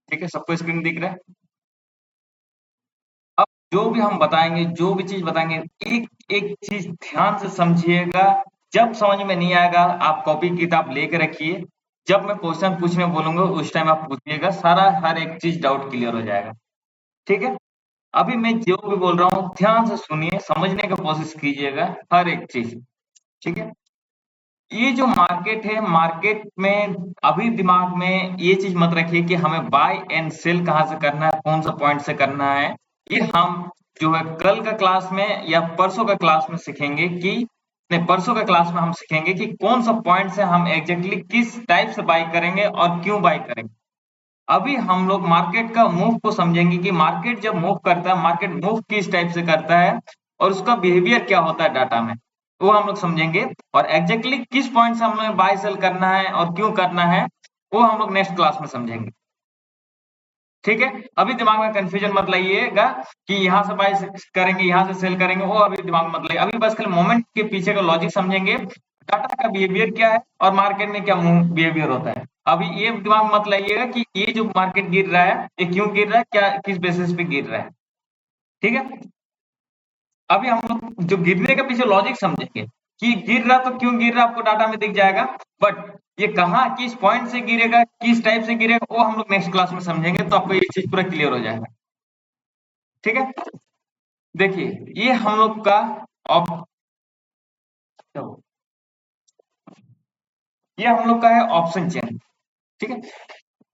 ठीक है, सबको स्क्रीन दिख रहा है। अब जो भी हम बताएंगे, जो भी चीज बताएंगे, एक एक चीज ध्यान से समझिएगा। जब समझ में नहीं आएगा आप कॉपी किताब लेके रखिए, जब मैं क्वेश्चन पूछने बोलूंगा उस टाइम आप पूछिएगा, सारा हर एक चीज डाउट क्लियर हो जाएगा। ठीक है, अभी मैं जो भी बोल रहा हूँ ध्यान से सुनिए, समझने की कोशिश कीजिएगा हर एक चीज। ठीक है, ये जो मार्केट है, मार्केट में अभी दिमाग में ये चीज मत रखिए कि हमें बाय एंड सेल कहाँ से करना है, कौन सा पॉइंट से करना है। ये हम जो है कल का क्लास में या परसों का क्लास में सीखेंगे कि नहीं, परसों का क्लास में हम सीखेंगे कि कौन सा पॉइंट से हम एग्जैक्टली किस टाइप से बाय करेंगे और क्यों बाय करेंगे। अभी हम लोग मार्केट का मूव को समझेंगे कि मार्केट जब मूव करता है, मार्केट मूव किस टाइप से करता है और उसका बिहेवियर क्या होता है डाटा में, वो हम लोग समझेंगे। और एग्जैक्टली किस पॉइंट से हमें बाय सेल करना है और क्यों करना है, वो हम लोग नेक्स्ट क्लास में समझेंगे। ठीक है, अभी दिमाग में कंफ्यूजन मत लाइएगा कि यहाँ से बाय करेंगे, यहाँ से सेल करेंगे, वो अभी दिमाग मत लाइए। अभी बस खाली मोमेंट के पीछे का लॉजिक समझेंगे, डाटा का बिहेवियर क्या है और मार्केट में क्या बिहेवियर होता है। अभी ये दिमाग मत लाइएगा कि ये जो मार्केट गिर रहा है ये क्यों गिर रहा है, क्या किस बेसिस पे गिर रहा है। ठीक है, अभी हम लोग जो गिरने के पीछे लॉजिक समझेंगे कि गिर रहा तो क्यों गिर रहा आपको डाटा में दिख जाएगा, बट ये कहाँ किस पॉइंट से गिरेगा, किस टाइप से गिरेगा, वो हम लोग नेक्स्ट क्लास में समझेंगे, तो आपको ये चीज पूरा क्लियर हो जाएगा। ठीक है, देखिए ये हम लोग का ऑप ये हम लोग का है ऑप्शन चेन। ठीक है,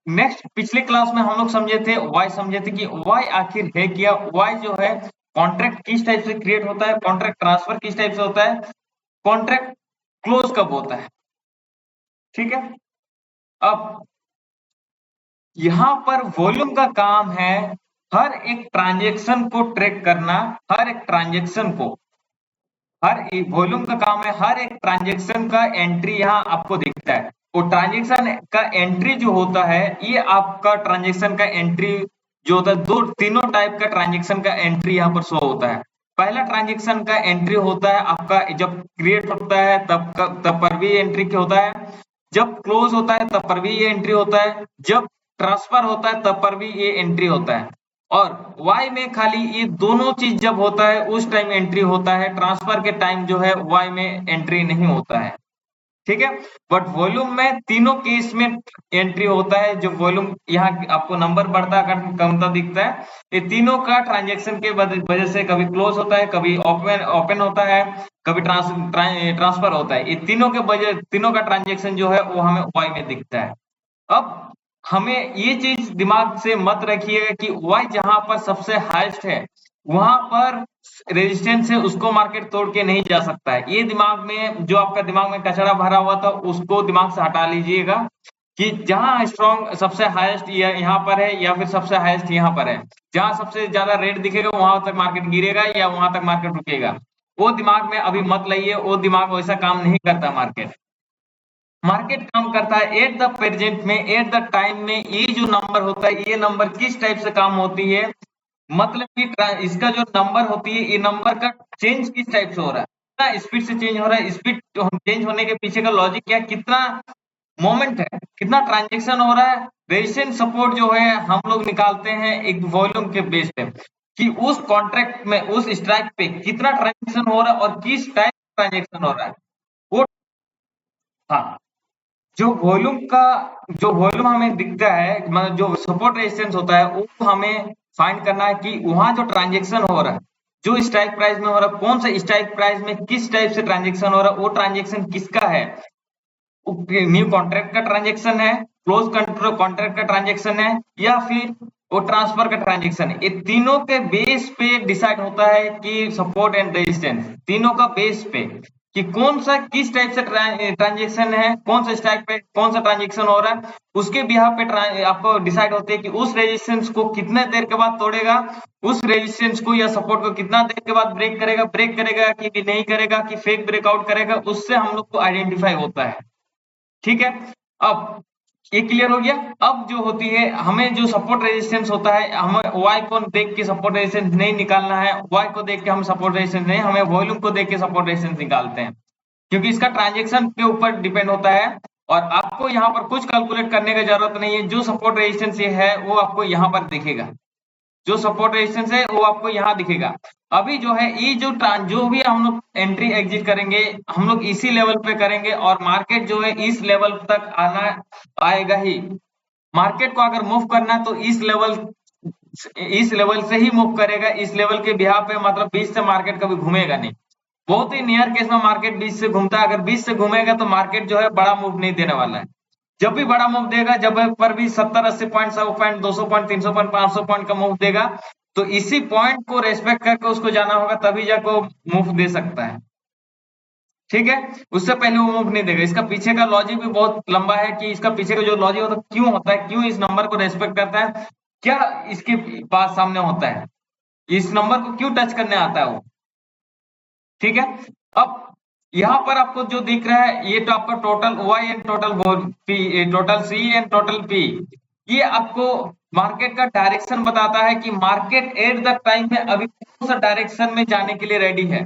नेक्स्ट पिछले क्लास में हम लोग समझे थे वाई, समझे थे कि वाई आखिर है क्या। वाई जो है कॉन्ट्रैक्ट किस टाइप से क्रिएट होता है, कॉन्ट्रैक्ट ट्रांसफर किस टाइप से होता है, कॉन्ट्रैक्ट क्लोज कब होता है। ठीक है, अब यहाँ पर वॉल्यूम का काम है हर एक ट्रांजेक्शन को ट्रैक करना, हर एक ट्रांजेक्शन को, हर वॉल्यूम का काम है हर एक ट्रांजेक्शन का एंट्री यहाँ आपको दिखता है। वो ट्रांजेक्शन का एंट्री जो होता है, ये आपका ट्रांजेक्शन का एंट्री जो होता है, दो तीनों टाइप का ट्रांजेक्शन का एंट्री यहाँ पर शो होता है। पहला ट्रांजेक्शन का एंट्री होता है आपका जब क्रिएट होता है तब पर भी एंट्री होता है, जब क्लोज होता है तब पर भी ये एंट्री होता है, जब ट्रांसफर होता है तब पर भी ये एंट्री होता है। और वाई में खाली ये दोनों चीज जब होता है उस टाइम एंट्री होता है, ट्रांसफर के टाइम जो है वाई में एंट्री नहीं होता है। ठीक है, बट वॉल्यूम में तीनों केस में एंट्री होता है। जो वॉल्यूम यहाँ आपको नंबर बढ़ता कमता दिखता है, ये तीनों का ट्रांजेक्शन के वजह से कभी क्लोज होता है, कभी ओपन ओपन होता है, कभी ट्रांसफर होता है। ये तीनों के वजह, तीनों का ट्रांजेक्शन जो है वो हमें वाई में दिखता है। अब हमें ये चीज दिमाग से मत रखिएगा कि वाई जहां पर सबसे हाईएस्ट है वहां पर रेजिस्टेंस है, उसको मार्केट तोड़ के नहीं जा सकता है। ये दिमाग में जो आपका दिमाग में कचरा भरा हुआ था उसको दिमाग से हटा लीजिएगा कि जहां स्ट्रॉन्ग सबसे हाईएस्ट यहाँ पर है या फिर सबसे हाईएस्ट यहाँ पर है, जहां सबसे ज्यादा रेट दिखेगा वहां तक मार्केट गिरेगा या वहां तक मार्केट रुकेगा, वो दिमाग में अभी मत लाइए। वो दिमाग वैसा काम नहीं करता। मार्केट मार्केट काम करता है एट द प्रेजेंट में, एट द टाइम में। ये जो नंबर होता है, ये नंबर किस टाइप से काम होती है, मतलब कि इसका जो नंबर होती है, ये नंबर का चेंज किस टाइप से हो रहा है, कितना स्पीड से चेंज हो रहा है। स्पीड चेंज होने के पीछे का लॉजिक क्या है, कितना मोमेंट है, कितना ट्रांजेक्शन हो रहा है। रेजिस्टेंस सपोर्ट जो है हम लोग निकालते हैं एक वॉल्यूम के बेस पे कि उस कॉन्ट्रैक्ट में, उस स्ट्राइक पे कितना ट्रांजेक्शन हो रहा है और किस टाइप ट्रांजेक्शन हो रहा है वो। हाँ, जो वॉल्यूम का, जो वॉल्यूम हमें दिखता है, मतलब जो सपोर्ट रेजिस्टेंस होता है, वो हमें फाइंड करना है कि वहां जो ट्रांजेक्शन हो रहा है, जो स्ट्राइक प्राइस में हो रहा है, कौन सा स्ट्राइक प्राइस में किस टाइप से ट्रांजेक्शन हो रहा है, वो ट्रांजेक्शन किसका है। न्यू कॉन्ट्रैक्ट का ट्रांजेक्शन है, क्लोज कंट्रोल कॉन्ट्रैक्ट का ट्रांजेक्शन है, या फिर वो ट्रांसफर का ट्रांजेक्शन है। ये तीनों के बेस पे डिसाइड होता है कि सपोर्ट एंड रेजिस्टेंस, तीनों का बेस पे कि कौन सा किस टाइप से ट्रांजेक्शन है, कौन सा स्ट्राइक पे कौन सा ट्रांजेक्शन हो रहा है, उसके बिहाफ पे आपको डिसाइड होते हैं कि उस रेजिस्टेंस को कितने देर के बाद तोड़ेगा, उस रेजिस्टेंस को या सपोर्ट को कितना देर के बाद ब्रेक करेगा कि नहीं करेगा, कि फेक ब्रेकआउट करेगा, उससे हम लोग को आइडेंटिफाई होता है। ठीक है, अब ये क्लियर हो गया। अब जो होती है, हमें जो सपोर्ट रेजिस्टेंस होता है, हमें वाई को देख के सपोर्ट रेजिस्टेंस नहीं निकालना है, वाई को देख के हम सपोर्ट रेजिस्टेंस नहीं, हमें वॉल्यूम को देख के सपोर्ट रेजिस्टेंस निकालते हैं, क्योंकि इसका ट्रांजेक्शन के ऊपर डिपेंड होता है और आपको यहाँ पर कुछ कैलकुलेट करने की जरूरत नहीं है। जो सपोर्ट रेजिस्टेंस ये है वो आपको यहाँ पर दिखेगा, जो सपोर्ट रेजिस्टेंस है वो आपको यहाँ दिखेगा। अभी जो है ये जो भी हम लोग एंट्री एग्जिट करेंगे हम लोग इसी लेवल पे करेंगे, और मार्केट जो है इस लेवल तक आना आएगा ही। मार्केट को अगर मूव करना है तो इस लेवल से ही मूव करेगा, इस लेवल के बिहार पे, मतलब बीच से मार्केट कभी घूमेगा नहीं। बहुत ही नियर केस में मार्केट बीच से घूमता है, अगर बीच से घूमेगा तो मार्केट जो है बड़ा मूव नहीं देने वाला है। जब भी बड़ा मूव देगा, जब पर भी 70-80 point, 100 point, 200 point, 300 point, 500 point का मूव देगा, तो इसी पॉइंट को रेस्पेक्ट करके उसको जाना होगा, तभी जाकर वो मूव दे सकता है। ठीक है, उससे पहले वो मूव नहीं देगा। इसका पीछे का लॉजिक भी बहुत लंबा है कि इसका पीछे का जो लॉजिक होता है, क्यों होता है, क्यों इस नंबर को रेस्पेक्ट करता है, क्या इसके पास सामने होता है, इस नंबर को क्यों टच करने आता है वो। ठीक है, अब यहाँ पर आपको जो दिख रहा है ये तो आपका total Y and total P, total C and total P, ये आपको मार्केट का डायरेक्शन बताता है कि मार्केट एट द टाइम में अभी कौन सा डायरेक्शन में जाने के लिए रेडी है।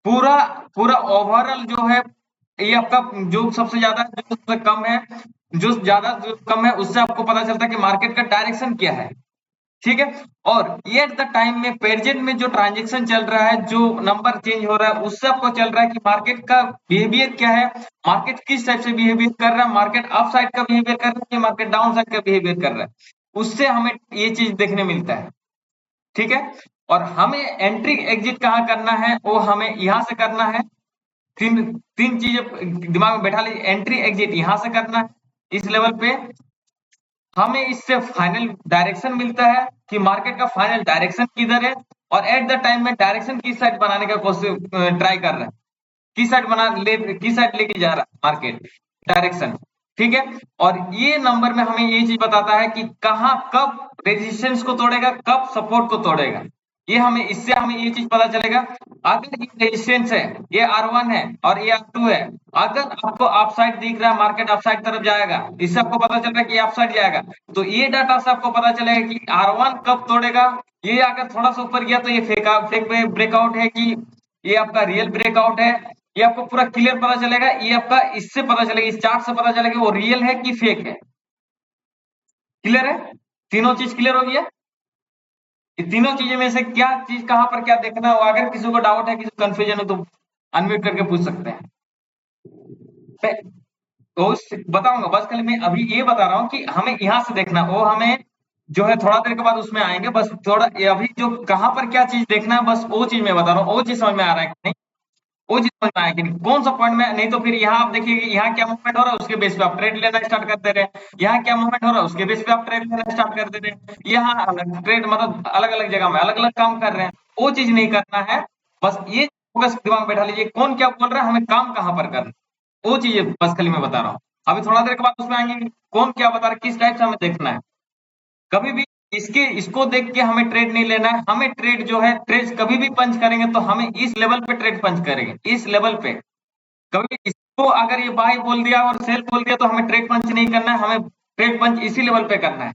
पूरा पूरा ओवरऑल जो है ये आपका, जो सबसे ज्यादा जो सबसे कम है, जो कम है उससे आपको पता चलता है कि मार्केट का डायरेक्शन क्या है। ठीक है, और ये एट द टाइम में प्रेजेंट में जो ट्रांजेक्शन चल रहा है, जो नंबर चेंज हो रहा है, उससे आपको चल रहा है कि मार्केट का बिहेवियर क्या है, मार्केट किस टाइप से बिहेवियर कर रहा है, मार्केट अप साइड का बिहेवियर कर रहा है या मार्केट डाउन साइड का बिहेवियर कर रहा है, उससे हमें ये चीज देखने मिलता है। ठीक है, और हमें एंट्री एग्जिट कहाँ करना है, वो हमें यहाँ से करना है। तीन तीन चीजें दिमाग में बैठा लीजिए, एंट्री एग्जिट यहाँ से करना है इस लेवल पे, हमें इससे फाइनल डायरेक्शन मिलता है कि मार्केट का फाइनल डायरेक्शन किधर है, और एट द टाइम में डायरेक्शन किस साइड बनाने का कोशिश ट्राई कर रहा है, किस साइड लेके जा रहा है मार्केट डायरेक्शन। ठीक है, और ये नंबर में हमें ये चीज बताता है कि कहाँ कब रेजिस्टेंस को तोड़ेगा, कब सपोर्ट को तोड़ेगा। ये हमें इससे हमें ये चीज पता चलेगा। अगर ये रेजिस्टेंस है, ये R1 है और ये R2 है, अगर आपको अप साइड दिख रहा है, मार्केट अप साइड तरफ जाएगा, इससे आपको पता चल रहा है कि अप साइड जाएगा, तो ये डाटा से आपको पता चलेगा कि R1 कब तोड़ेगा। ये अगर थोड़ा सा ऊपर गया तो ये फेक ब्रेकआउट है कि ये आपका रियल ब्रेकआउट है, ये आपको पूरा क्लियर पता चलेगा। ये आपका इससे पता चलेगा, इस चार्ट से पता चलेगा वो रियल है कि फेक है। क्लियर है, तीनों चीज क्लियर हो गया। तीनों चीजें में से क्या चीज कहां पर क्या देखना हो, अगर किसी को डाउट है, किसी को कंफ्यूजन हो तो अनम्यूट करके पूछ सकते हैं। तो बताऊंगा, बस खाली मैं अभी ये बता रहा हूँ कि हमें यहाँ से देखना, वो हमें जो है थोड़ा देर के बाद उसमें आएंगे, बस थोड़ा अभी जो कहां पर क्या चीज देखना है, बस वो चीज मैं बता रहा हूँ। वो चीज समझ में आ रहा है कि नहीं, वो चीज समझ में आया कि नहीं, कौन सा पॉइंट में, नहीं तो फिर यहाँ आप देखिए यहाँ क्या मूवमेंट हो रहा है उसके बेस पे आप ट्रेड लेना स्टार्ट कर दे रहे हैं, यहाँ क्या मूवमेंट हो रहा है उसके बेस पे आप ट्रेड लेना स्टार्ट कर दे रहे हैं, यहाँ अलग ट्रेड, मतलब अलग अलग जगह में अलग अलग काम कर रहे हैं। वो चीज नहीं करना है, बस ये फोकस दिमाग में बैठा लीजिए, कौन क्या बोल रहा है, हमें काम कहाँ पर करना है, वो चीजें बस खाली मैं बता रहा हूँ। अभी थोड़ा देर के बाद उसमें आएंगे कि कौन क्या बता रहा है, किस टाइप से हमें देखना है। कभी भी इसको देख के हमें ट्रेड नहीं लेना है, हमें ट्रेड जो है, ट्रेड कभी भी पंच करेंगे तो हमें इस लेवल पे ट्रेड पंच करेंगे, इस लेवल पे। कभी इसको अगर ये बाय बोल दिया और सेल बोल दिया तो हमें ट्रेड पंच नहीं करना है, हमें ट्रेड पंच इसी लेवल पे करना है।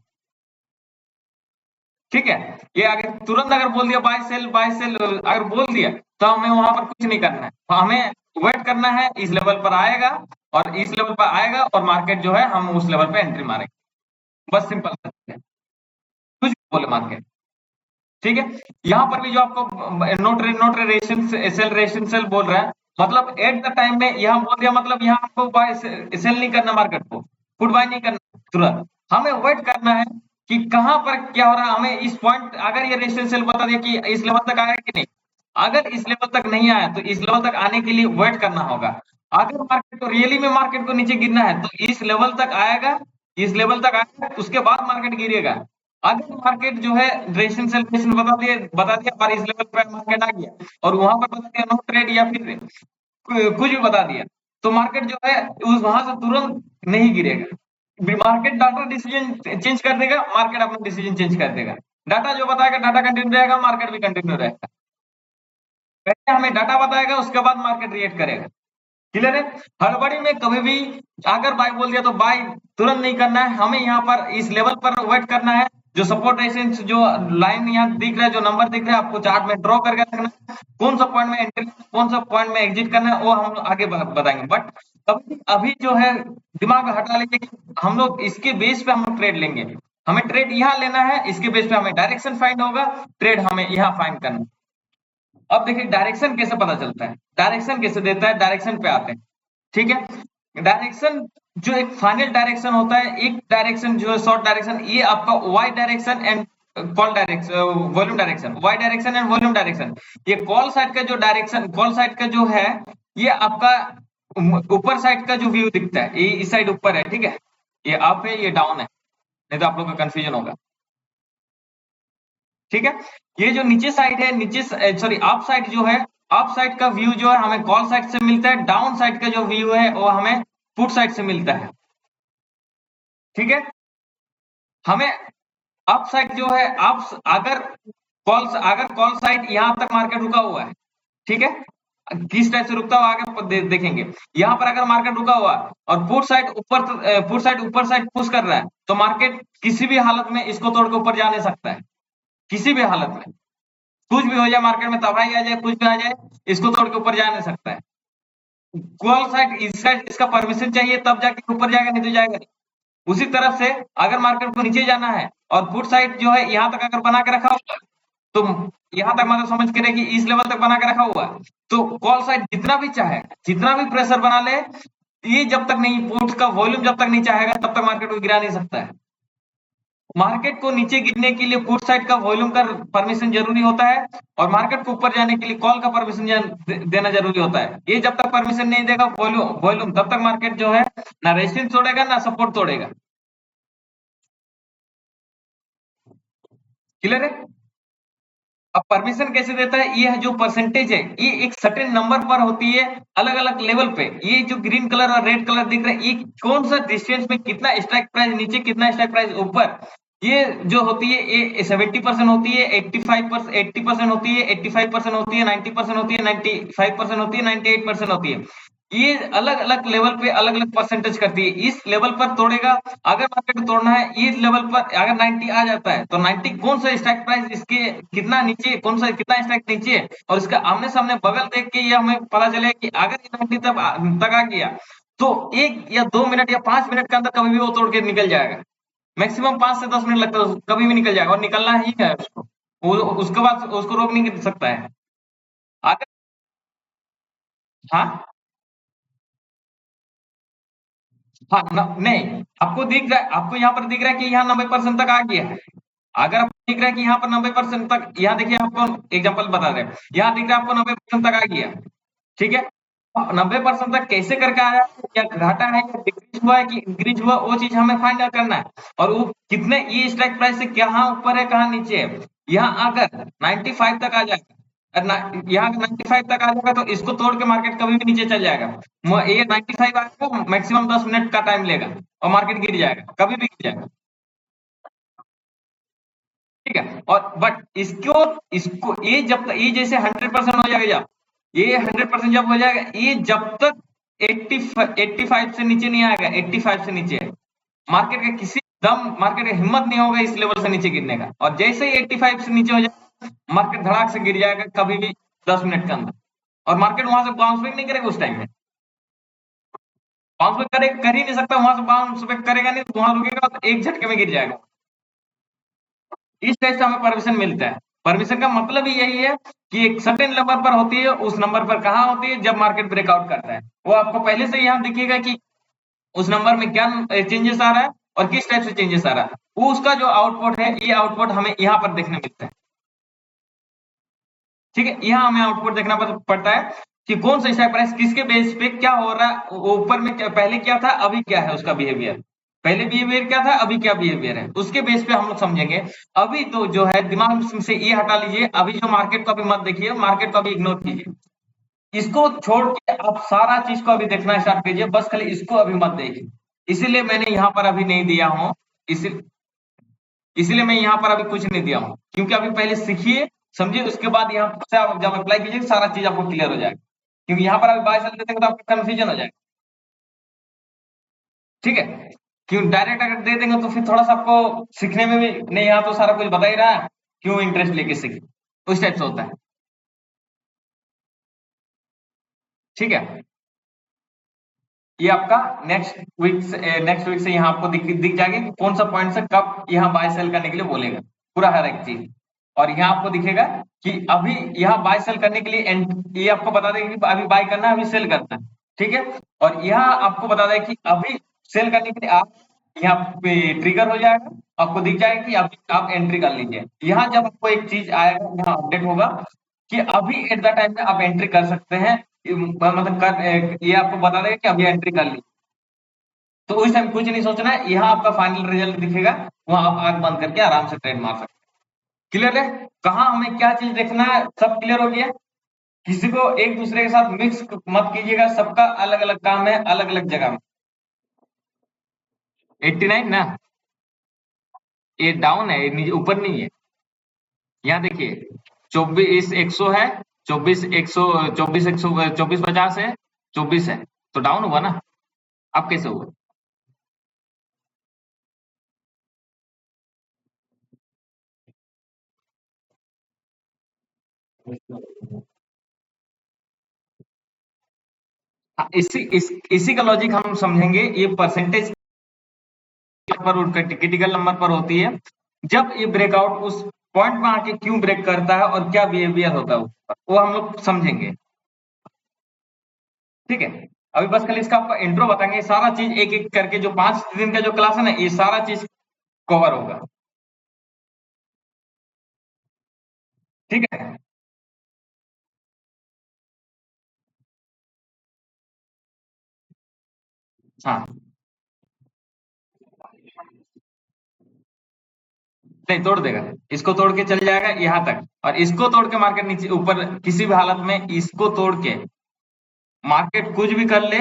ठीक है, ये अगर तुरंत अगर बोल दिया बाय सेल अगर बोल दिया तो हमें वहां पर कुछ नहीं करना है, तो हमें वेट करना है, इस लेवल पर आएगा, और इस लेवल पर आएगा और मार्केट जो है हम उस लेवल पे एंट्री मारेंगे। बस सिंपल है, कुछ भी बोले मार्केट। ठीक है, यहाँ पर भी जो आपको नोट रेशन सेल बोल रहा है, मतलब एट द टाइम में यहाँ बोल दिया, मतलब यहाँ आपको बाय सेल नहीं करना, मार्केट को गुड बाय नहीं करना तुरंत, हमें वेट करना है कि कहां पर क्या हो रहा है। हमें इस पॉइंट, अगर ये रेशन सेल बता दिया कि इस लेवल तक आया कि नहीं, अगर इस लेवल तक नहीं आया तो इस लेवल तक आने के लिए वेट करना होगा। अगर मार्केट को रियली में मार्केट को नीचे गिरना है तो इस लेवल तक आएगा, इस लेवल तक आएगा, उसके बाद मार्केट गिरेगा। अगर मार्केट जो है ड्रेसिंग सेलिब्रेशन बता दिया पर इस लेवल पर मार्केट आ गया, और वहां पर बता दिया नो ट्रेड या फिर कुछ भी बता दिया, तो मार्केट जो है उस वहां से तुरंत नहीं गिरेगा। मार्केट डाटा डिसीजन चेंज कर देगा, मार्केट अपना डिसीजन चेंज कर देगा। डाटा जो बताएगा, डाटा कंटिन्यू रहेगा, मार्केट भी कंटिन्यू रहेगा। पहले हमें डाटा बताएगा, उसके बाद मार्केट रिएक्ट करेगा। क्लियर है, हड़बड़ी में कभी भी अगर बाय बोल दिया तो बाय तुरंत नहीं करना है, हमें यहाँ पर इस लेवल पर वेट करना है। जो सपोर्ट रेजिस्टेंस जो लाइन यहाँ दिख रहा है, जो नंबर दिख रहा है, आपको चार्ट में ड्रॉ करके रखना है, कौन सा पॉइंट में एंट्री, कौन सा पॉइंट में एग्जिट करना है, वो हम आगे बताएंगे। बट कभी अभी जो है दिमाग हटा लेंगे कि हम लोग इसके बेस पे हम लोग ट्रेड लेंगे, हमें ट्रेड यहाँ लेना है, इसके बेस पे हमें डायरेक्शन फाइंड होगा, ट्रेड हमें यहाँ फाइंड करना। अब देखिए डायरेक्शन कैसे पता चलता है, डायरेक्शन कैसे देता है, डायरेक्शन पे आते हैं। ठीक है, डायरेक्शन जो एक फाइनल डायरेक्शन होता है, एक डायरेक्शन जो है शॉर्ट डायरेक्शन, ये आपका Y direction and call direction, volume direction, Y direction and volume direction. ये कॉल साइड का जो डायरेक्शन, कॉल साइड का जो है, ये आपका ऊपर साइड का जो व्यू दिखता है, ये इस साइड ऊपर है, ठीक है, ये अप है, ये डाउन है, नहीं तो आप लोग का कंफ्यूजन होगा। ठीक है, ये जो नीचे साइड है, नीचे सॉरी अप साइड जो है, अप साइड का व्यू जो है हमें कॉल साइड से मिलता है, डाउन साइड का जो व्यू है वो हमें पुट साइड से मिलता है। ठीक है, हमें अप साइड जो है, अप अगर कॉल साइड यहां तक मार्केट रुका हुआ है, ठीक है, किस टाइप से रुकता हुआ आगे देखेंगे। यहाँ पर अगर मार्केट रुका हुआ और पुट साइड ऊपर साइड पुश कर रहा है, तो मार्केट किसी भी हालत में इसको तोड़ के ऊपर जा नहीं सकता है, किसी भी हालत में, कुछ भी हो जाए मार्केट में, तबाही आ जाए, कुछ भी आ जाए, इसको तोड़ के ऊपर जा नहीं सकता है। कॉल साइड इस साइड इसका परमिशन चाहिए तब जाके ऊपर जाएगा, नहीं तो जाएगा नहीं। उसी तरफ से अगर मार्केट को नीचे जाना है और पुट साइड जो है यहाँ तक अगर बना के रखा हुआ है, तो यहाँ तक मतलब समझ के रहे कि इस लेवल तक बना के रखा हुआ है, तो कॉल साइड जितना भी चाहे, जितना भी प्रेशर बना ले, ये जब तक नहीं, पुट का वॉल्यूम जब तक नहीं चाहेगा तब तक मार्केट को गिरा नहीं सकता है। मार्केट को नीचे गिरने के लिए पुट साइड का वॉल्यूम का परमिशन जरूरी होता है, और मार्केट को ऊपर जाने के लिए कॉल का परमिशन देना जरूरी होता है। ये जब तक परमिशन नहीं देगा वॉल्यूम वॉल्यूम तब तक मार्केट जो है ना रेजिस्टेंस तोड़ेगा ना सपोर्ट तोड़ेगा। क्लियर है। अब परमिशन कैसे देता है, ये जो परसेंटेज है, ये एक सर्टेन नंबर पर होती है, अलग अलग लेवल पे। ये जो ग्रीन कलर और रेड कलर दिख रहा है, ये कौन सा डिस्टेंस में कितना स्ट्राइक प्राइस नीचे, कितना स्ट्राइक प्राइस ऊपर, ये जो होती है ये 70% होती है, 85% 80% होती है, 85% होती है, 90% होती है, 95% होती है, 98% होती है। ये अलग अलग लेवल पे अलग अलग परसेंटेज करती है। इस लेवल पर तोड़ेगा, अगर मार्केट तोड़ना है इस लेवल पर, अगर 90 आ जाता है तो 90 कौन सा स्ट्राइक प्राइस इसके कितना नीचे, कौन सा कितना स्ट्राइक नीचे है, और इसका आमने सामने बगल देख के ये हमें पता चले कि अगर ये 90 तक आ गया, तो 1 या 2 मिनट या 5 मिनट के अंदर कभी भी वो तोड़ के निकल जाएगा। मैक्सिमम 5 से 10 मिनट लगता है, कभी भी निकल जाएगा, और निकलना ही है उसको, उसके बाद उसको रोक नहीं सकता है। अगर हाँ हाँ नहीं, आपको दिख रहा है, आपको यहाँ पर दिख रहा है कि यहाँ 90% तक आ गया है। अगर आपको दिख रहा है कि यहाँ पर 90% तक, यहाँ देखिए आपको एग्जांपल बता रहे हैं, यहाँ दिख रहा है आपको 90% तक आ गया, ठीक है। 90% तक कैसे करके आया, क्या घाटा है, क्या डिक्रीज हुआ है कि इंक्रीज हुआ, वो चीज हमें फाइंड आउट करना है। और वो कितने, ये स्ट्राइक प्राइस से कहाँ ऊपर है कहाँ नीचे है। यहाँ अगर 95 तक आ जाएगा, यहाँ अगर 95 तक आ जाएगा तो इसको तोड़ के मार्केट कभी भी नीचे चल जाएगा। ये 95 आएगा, मैक्सिमम 10 मिनट का टाइम लेगा और मार्केट गिर जाएगा, कभी भी गिर जाएगा। ठीक है, और बट इसको इसको ये जब तक, ये जैसे 100% हो जाएगा, ये 100% जब हो जाएगा, ये जब तक 85 से नीचे नहीं आएगा, 85 से नीचे है, मार्केट का किसी दम, मार्केट का हिम्मत नहीं होगा इस लेवल से नीचे गिरने का। और जैसे ही 85 से नीचे हो जाएगा, मार्केट धड़ाक से गिर जाएगा कभी भी 10 मिनट के अंदर, और मार्केट वहां से बाउंस बैक नहीं करेगा उस टाइम में, बाउंस बैक करे कर ही नहीं सकता, वहां से बाउंस बैक करेगा नहीं, तो वहां रुकेगा तो एक झटके में गिर जाएगा। इस टाइप से हमें परमिशन मिलता है। परमिशन का मतलब ही यही है कि एक सर्टेन नंबर पर होती है, उस नंबर पर कहाँ होती है, जब मार्केट ब्रेकआउट करता है। वो आपको पहले से यहाँ दिखेगा कि उस नंबर में क्या चेंजेस आ रहा है और किस टाइप से चेंजेस आ रहा है, वो उसका जो आउटपुट है, ये आउटपुट हमें यहाँ पर देखने मिलता है। ठीक है, यहाँ हमें आउटपुट देखना पड़ता है कि कौन सा स्टॉक प्राइस किसके बेस पे क्या हो रहा है, ऊपर में क्या, पहले क्या था, अभी क्या है उसका बिहेवियर, पहले बिहेवियर क्या था, अभी क्या बिहेवियर है, उसके बेस पे हम लोग समझेंगे। अभी तो जो है दिमाग से ये हटा लीजिए, अभी जो मार्केट को अभी मत देखिए, मार्केट को अभी इग्नोर कीजिए, इसको छोड़ के आप सारा चीज को अभी देखना स्टार्ट कीजिए, बस खाली इसको अभी मत देखिए। इसीलिए मैंने यहाँ पर अभी नहीं दिया हूँ, इसी इसीलिए मैं यहाँ पर अभी कुछ नहीं दिया हूँ, क्योंकि अभी पहले सीखिए, समझिए, उसके बाद यहाँ से आप जब अप्लाई कीजिए सारा चीज आपको क्लियर हो जाएगा। क्योंकि यहाँ पर अभी बाय सेल देते तो आपका कंफ्यूजन हो जाएगा। ठीक है, क्यों डायरेक्ट अगर दे देंगे तो फिर थोड़ा सा आपको सीखने में भी, नहीं यहाँ तो सारा कुछ बता ही रहा है, क्यों इंटरेस्ट लेके सीखे, उस टाइप से होता है। ठीक है। ये आपका नेक्स्ट वीक से यहाँ आपको दिख जाएगा कि कौन सा पॉइंट से कब यहाँ बाय सेल करने के लिए बोलेगा, पूरा हर एक चीज। और यहाँ आपको दिखेगा कि अभी यहाँ बाय सेल करने के लिए ये आपको बता देगा कि अभी बाय करना है, अभी सेल करना है, ठीक है। और यहाँ आपको बता देगा कि अभी सेल करने के लिए आप यहाँ पे ट्रिगर हो जाएगा, आपको दिख जाएगा कि अभी आप एंट्री कर लीजिए। यहाँ जब आपको एक चीज आएगा, यहाँ अपडेट होगा कि अभी एट द टाइम में आप एंट्री कर सकते हैं, मतलब ये आपको बता देगा कि अभी एंट्री कर ली। तो उस टाइम कुछ नहीं सोचना है, यहाँ आपका फाइनल रिजल्ट दिखेगा, वहां आप आंख बंद करके आराम से ट्रेड मार सकते हैं। क्लियर है? कहाँ हमें क्या चीज देखना है, सब क्लियर हो गया। किसी को एक दूसरे के साथ मिक्स मत कीजिएगा, सबका अलग अलग काम है, अलग अलग जगह में। 89 ना, ये डाउन है, ये ऊपर नहीं है। यहाँ देखिए 24 100 है, 24 100 24 100 24 50 है, 24 है, तो डाउन हुआ ना। अब कैसे हुआ? इसी का लॉजिक हम समझेंगे। ये परसेंटेज पर क्रिटिकल नंबर पर होती है, जब ये ब्रेकआउट उस पॉइंट में आके क्यों ब्रेक करता है और क्या बिहेवियर होता है वो हम लोग समझेंगे, ठीक है। अभी बस खाली इसका आपको इंट्रो बताएंगे, सारा चीज एक एक करके, जो 5 दिन का जो क्लास है ना, ये सारा चीज कवर होगा, ठीक है। हाँ, नहीं तोड़ देगा, इसको तोड़ के चल जाएगा यहाँ तक, और इसको तोड़ के मार्केट नीचे ऊपर किसी भी हालत में इसको तोड़ के मार्केट कुछ भी कर ले।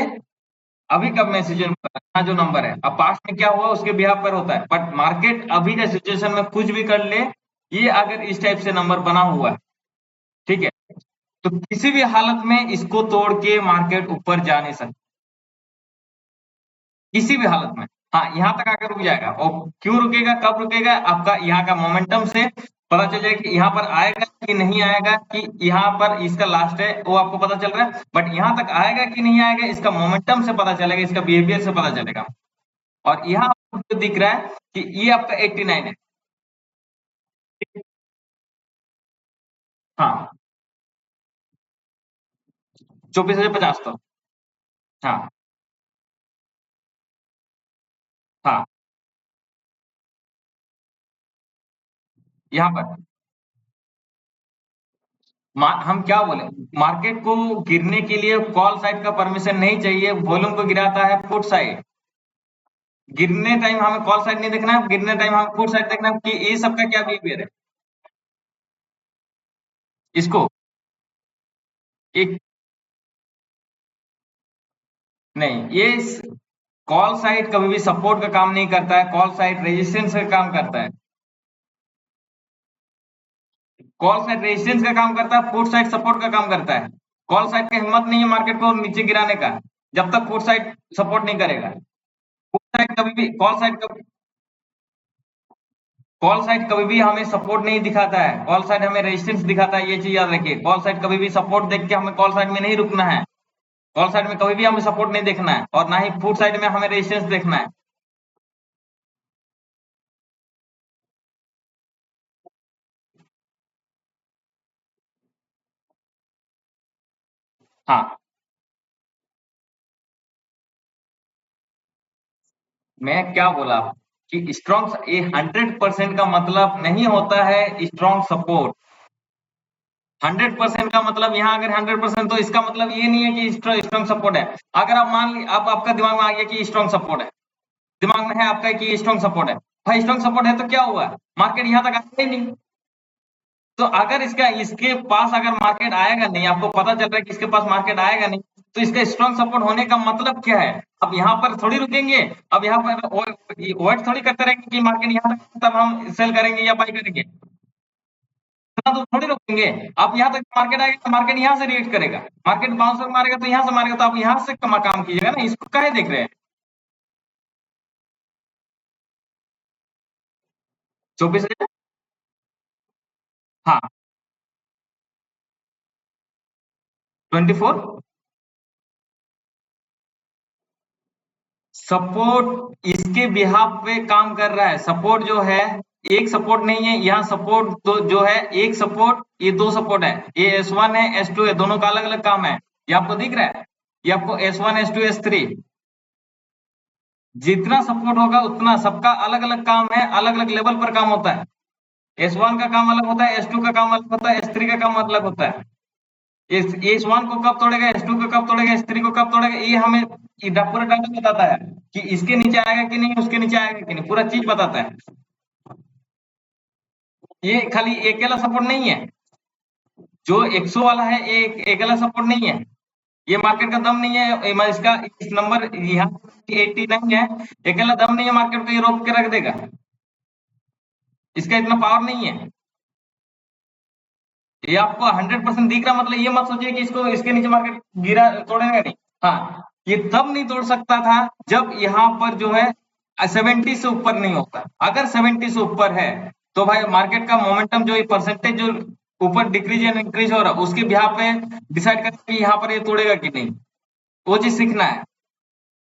अभी का मैं सिचुएशन यहाँ जो नंबर है, अब पास्ट में क्या हुआ उसके बिहाफ पर होता है, बट मार्केट अभी का सिचुएशन में कुछ भी कर ले, ये अगर इस टाइप से नंबर बना हुआ है, ठीक है, तो किसी भी हालत में इसको तोड़ के मार्केट ऊपर जा नहीं सकता, किसी भी हालत में। हाँ, यहाँ तक आकर रुक जाएगा, और क्यों रुकेगा, कब रुकेगा, आपका यहाँ का मोमेंटम से पता चल जाएगा कि यहाँ पर आएगा कि नहीं आएगा, कि यहाँ पर इसका लास्ट है वो आपको पता चल रहा है, बट यहाँ तक आएगा कि नहीं आएगा इसका मोमेंटम से पता चलेगा, इसका बिहेवियर से पता चलेगा। और यहाँ आपको दिख रहा है कि ये आपका 89 है। हाँ, 24,050 तो। हाँ, हाँ, यहाँ पर हम क्या बोले, मार्केट को गिरने के लिए कॉल साइड का परमिशन नहीं चाहिए, वॉल्यूम को गिराता है पुट साइड। गिरने टाइम हमें कॉल साइड नहीं देखना है, गिरने टाइम हमें पुट साइड देखना है कि ये सबका क्या बिहेवियर है। इसको एक, नहीं, ये कॉल साइड कभी भी सपोर्ट का काम नहीं करता है, कॉल साइड रेजिस्टेंस का काम करता है। कॉल साइड रेजिस्टेंस का काम करता है, पुट साइड सपोर्ट का काम करता है। कॉल साइड का हिम्मत नहीं है मार्केट को नीचे गिराने का, जब तक पुट साइड सपोर्ट नहीं करेगा। पुट साइड कभी भी कॉल साइड कभी भी हमें सपोर्ट नहीं दिखाता है, कॉल साइड हमें रेजिस्टेंस दिखाता है, ये चीज याद रखिए। कॉल साइड कभी भी सपोर्ट देख के हमें कॉल साइड में नहीं रुकना है, कॉल साइड में कभी भी हमें सपोर्ट नहीं देखना है, और ना ही पुट साइड में हमें रेजिस्टेंस देखना है। हाँ, मैं क्या बोला कि स्ट्रॉन्ग, ये 100% का मतलब नहीं होता है स्ट्रॉन्ग सपोर्ट। 100% का मतलब, यहाँ अगर 100% तो इसका मतलब ये नहीं है कि स्ट्रॉन्ग सपोर्ट है। अगर आप मान ली, अब आपका दिमाग में आ गया कि स्ट्रॉन्ग सपोर्ट है, दिमाग में है आपका कि स्ट्रॉन्ग सपोर्ट है, भाई स्ट्रॉन्ग सपोर्ट है तो क्या हुआ, मार्केट यहाँ तक आया ही नहीं। तो अगर इसके पास अगर मार्केट आएगा नहीं, आपको पता चल रहा है कि इसके पास मार्केट आएगा नहीं, तो इसका स्ट्रॉन्ग सपोर्ट होने का मतलब क्या है? अब यहाँ पर थोड़ी रुकेंगे, अब यहाँ पर वेट थोड़ी करते रहेंगे कि मार्केट यहाँ तक तब हम सेल करेंगे या बाई करेंगे, इतना तो थोड़ी रुकेंगे। अब यहाँ तक मार्केट आएगा तो मार्केट यहाँ से रिएक्ट करेगा, मार्केट बाउंसर मारेगा तो यहाँ से मारेगा, तो आप यहाँ से काम कीजिएगा ना, इसको काहे देख रहे हैं? 24,000। हाँ, 24। सपोर्ट इसके बिहाफ पे काम कर रहा है। सपोर्ट जो है एक सपोर्ट नहीं है, यहाँ सपोर्ट तो जो है एक सपोर्ट, ये दो सपोर्ट है, ये S1 है S2 है, दोनों का अलग अलग काम है। ये आपको दिख रहा है, ये आपको S1 S2 S3, जितना सपोर्ट होगा उतना सबका अलग अलग काम है, अलग अलग लेवल पर काम होता है। S1 का काम अलग होता है, S2 का काम अलग होता है, S3 का काम अलग होता है। S1 को कब तोड़ेगा, S2 को कब तोड़ेगा, S3 को कब तोड़ेगा, ये हमें पूरा डाटा बताता है कि इसके नीचे आएगा कि नहीं, उसके नीचे आएगा कि नहीं, पूरा चीज बताता है। ये खाली एक अकेला सपोर्ट नहीं है, जो 100 वाला है एक अकेला सपोर्ट नहीं है। ये मार्केट का दम नहीं है, इसका इस नंबर यहाँ 89 है, अकेला दम नहीं है मार्केट को ये रोक के रख देगा, इसका इतना पावर नहीं है। ये आपको 100% दिख रहा, मतलब ये मत सोचिए कि इसको इसके नीचे मार्केट गिरा तोड़ेगा नहीं। हाँ, ये तब नहीं तोड़ सकता था जब यहाँ पर जो है 70 से ऊपर नहीं होता। अगर 70 से ऊपर है तो भाई मार्केट का मोमेंटम जो परसेंटेज जो ऊपर डिक्रीज या इंक्रीज हो रहा है उसके बिहाफ पे डिसाइड करना कि यहाँ पर ये तोड़ेगा कि नहीं, वो चीज सीखना है।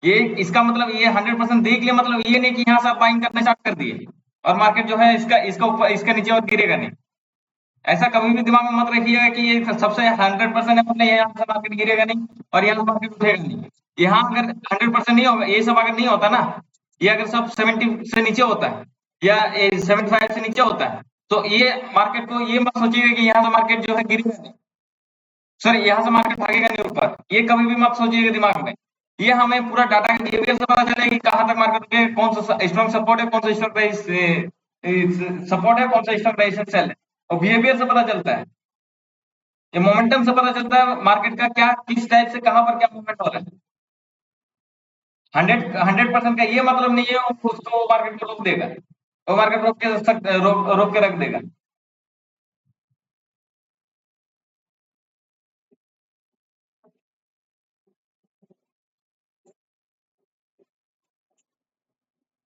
ये इसका मतलब ये 100% देख लिया, मतलब ये नहीं कि यहाँ से आप बाइंग करना स्टार्ट कर दिए और मार्केट जो है इसका इसका ऊपर इसके नीचे और गिरेगा नहीं। ऐसा कभी भी दिमाग में मत रखिएगा कि ये सबसे 100% है, मतलब यहाँ से मार्केट गिरेगा नहीं और यहाँ से मार्केट उठेगा नहीं। यहाँ अगर 100% नहीं होगा, ये सब अगर नहीं होता ना, ये अगर सब 70 से नीचे होता है या 75 से नीचे होता है, तो ये मार्केट को ये मत सोचिएगा कि यहाँ से मार्केट जो है गिरेगा नहीं, सर यहाँ से मार्केट भागेगा नहीं ऊपर, ये कभी भी मत सोचिएगा दिमाग में। ये हमें पूरा डाटा के बिहेवियर से पता चलेगा कि कहाँ तक मार्केट के कौन सा स्ट्रॉन्ग सपोर्ट है, कौन सा स्ट्रॉन्ग सपोर्ट है, कौन सा स्ट्रॉन्ग रेजिस्टेंस सेल है, और बिहेवियर से पता चलता है। ये मोमेंटम से पता चलता है मार्केट का क्या किस टाइप से कहां पर क्या मूवमेंट हो रहा है। 100% का ये मतलब नहीं है उसको मार्केट को रोक देगा, वो मार्केट रोक के रख देगा।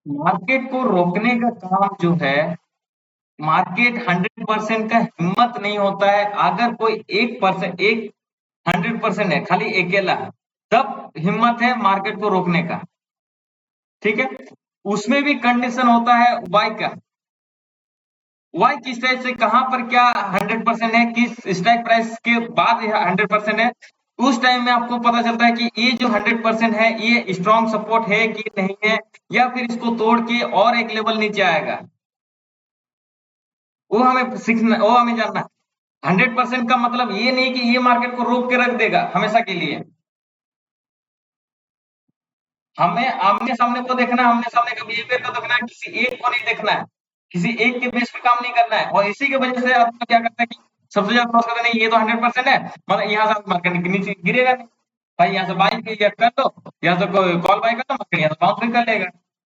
मार्केट को रोकने का काम जो है, मार्केट 100% का हिम्मत नहीं होता है। अगर कोई 1% एक 100% है खाली अकेला, तब हिम्मत है मार्केट को रोकने का। ठीक है, उसमें भी कंडीशन होता है वाई का। वाई किस टाइप से कहां पर क्या 100% है, किस स्ट्राइक प्राइस के बाद 100% है, उस टाइम में आपको पता चलता है कि ये जो 100% है ये स्ट्रॉन्ग सपोर्ट है कि नहीं है, या फिर इसको तोड़ के और एक लेवल नीचे आएगा। वो हमें सीखना, वो हमें जानना। 100% का मतलब ये नहीं कि ये मार्केट को रोक के रख देगा हमेशा के लिए। हमें आमने सामने को देखना है, आमने सामने का बिहेवियर को देखना है, किसी एक को नहीं देखना है, किसी एक के बेस पे काम नहीं करना है। और इसी की वजह से आदमी क्या करता है कि सबसे ज्यादा लॉस करता है, नहीं ये तो 100% है, मतलब यहाँ से मार्केट के नीचे गिरेगा नहीं, भाई यहाँ से बाई कर दो, यहाँ से कॉल बाई कर दो, मार्केट यहाँ से बाउंस भी कर लेगा।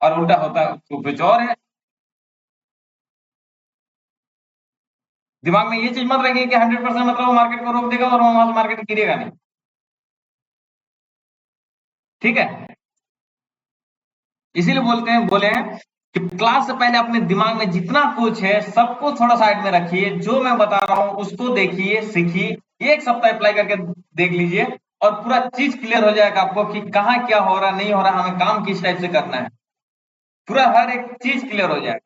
और उल्टा होता है तो कुछ और है। दिमाग में ये चीज मत रखिए कि 100% मतलब वो मार्केट को रोक देगा और वहां से मार्केट गिरेगा नहीं। ठीक है, इसीलिए बोले हैं कि क्लास से पहले अपने दिमाग में जितना कुछ है सबको थोड़ा साइड में रखिए, जो मैं बता रहा हूँ उसको देखिए सीखिए, एक सप्ताह अप्लाई करके देख लीजिए और पूरा चीज क्लियर हो जाएगा आपको कि कहाँ क्या हो रहा नहीं हो रहा, हमें काम किस टाइप से करना है, पूरा हर एक चीज क्लियर हो जाएगा।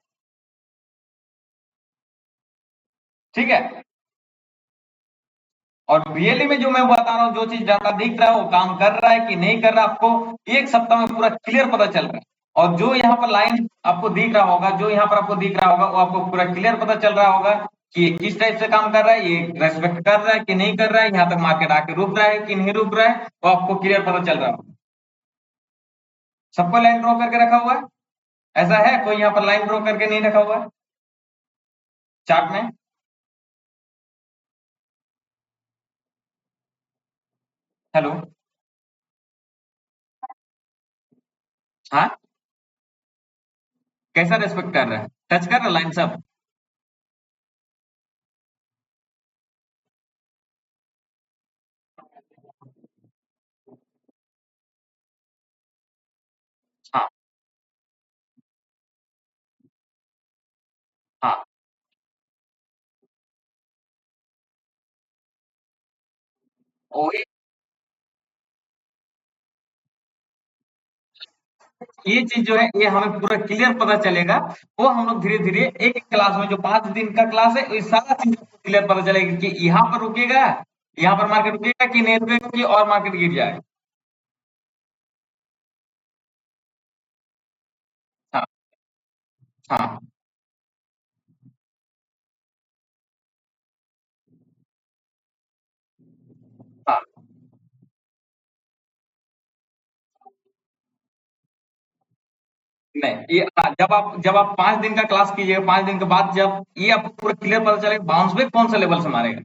ठीक है, और रियली में जो मैं बता रहा हूँ, जो चीज डाटा दिख रहा है वो काम कर रहा है कि नहीं कर रहा, आपको एक सप्ताह में पूरा क्लियर पता चल रहा है। और जो यहाँ पर लाइन आपको दिख रहा होगा, जो यहाँ पर आपको दिख रहा होगा, वो आपको पूरा क्लियर पता चल रहा होगा कि ये किस टाइप से काम कर रहा है, ये रेस्पेक्ट कर रहा है कि नहीं कर रहा है, यहाँ तक मार्केट आके रुक रहा है कि नहीं रुक रहा है, वो आपको क्लियर पता चल रहा होगा। सबको लाइन ड्रॉ करके रखा हुआ है? ऐसा है कोई यहाँ पर लाइन ड्रॉ करके नहीं रखा हुआ है चार्ट में? हेलो, हाँ, कैसा रेस्पेक्ट कर रहा है, टच कर रहा है लाइन सब? हाँ, हाँ, वही ये चीज जो है ये हमें पूरा क्लियर पता चलेगा। वो हम लोग धीरे धीरे एक एक क्लास में, जो 5 दिन का क्लास है, ये सारा चीज क्लियर पता चलेगा कि यहाँ पर रुकेगा, यहाँ पर मार्केट रुकेगा कि नहीं रुकेगा, कि और मार्केट गिर जाएगा। हाँ हाँ हाँ। नहीं, ये जब आप 5 दिन का क्लास कीजिएगा, 5 दिन के बाद जब ये आपको पूरा क्लियर पता चलेगा बाउंस बैक कौन सा लेवल से मारेगा,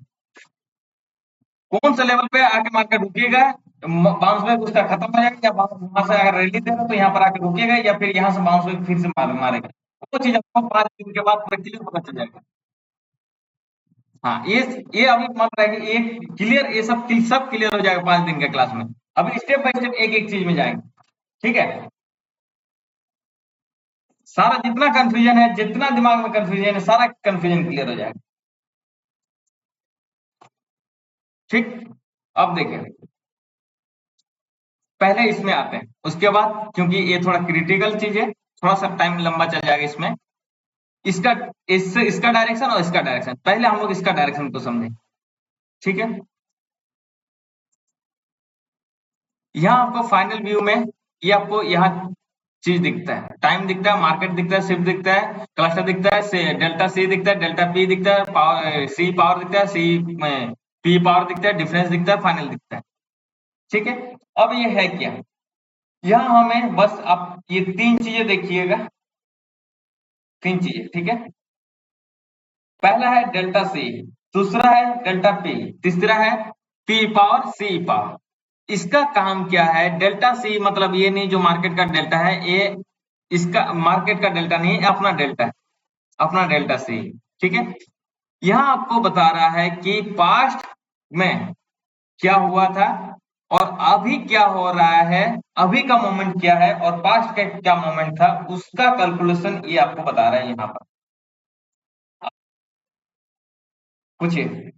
कौन से लेवल पे आके मार्केट रुकेगा, बाउंस बैक उसका खत्म हो जाएगा, या वहां से अगर रैली दे रहा तो यहाँ पर आके रुकेगा, या फिर यहाँ से बाउंस बैक फिर से मारेगा। वो चीज आपको 5 दिन के बाद पूरा क्लियर पता चल जाएगा। हाँ, ये अभी मान रहा है कि एक क्लियर, ये सब क्लियर हो जाएगा 5 दिन के क्लास में। अभी स्टेप बाय स्टेप एक एक चीज में जाएंगे। ठीक है, सारा जितना कंफ्यूजन है, जितना दिमाग में कंफ्यूजन है, सारा कंफ्यूजन क्लियर हो जाएगा। ठीक। अब देखिए, पहले इसमें आते हैं, उसके बाद क्योंकि ये थोड़ा क्रिटिकल चीज है, थोड़ा सा टाइम लंबा चल जाएगा इसमें। इसका इसका डायरेक्शन और इसका डायरेक्शन, पहले हम लोग इसका डायरेक्शन को समझें। ठीक है, यहाँ आपको फाइनल व्यू में ये आपको यहाँ चीज दिखता है, टाइम दिखता है, मार्केट दिखता है, शिफ्ट दिखता है, क्लस्टर दिखता है, डेल्टा सी दिखता है, डेल्टा पी दिखता है, पावर सी पावर दिखता है, सी में पी पावर दिखता है, डिफरेंस दिखता है, फाइनल दिखता है। ठीक है, अब ये है क्या, यहाँ हमें बस आप ये तीन चीजें देखिएगा, तीन चीजें। ठीक है, पहला है डेल्टा सी, दूसरा है डेल्टा पी, तीसरा है पी पावर सी पावर। इसका काम क्या है, डेल्टा सी मतलब ये नहीं जो मार्केट का डेल्टा है, ये इसका मार्केट का डेल्टा नहीं है, अपना डेल्टा है, अपना डेल्टा सी। ठीक है, यहाँ आपको बता रहा है कि पास्ट में क्या हुआ था और अभी क्या हो रहा है, अभी का मोमेंट क्या है और पास्ट का क्या मोमेंट था, उसका कैलकुलेशन ये आपको बता रहा है यहाँ पर। पूछिए।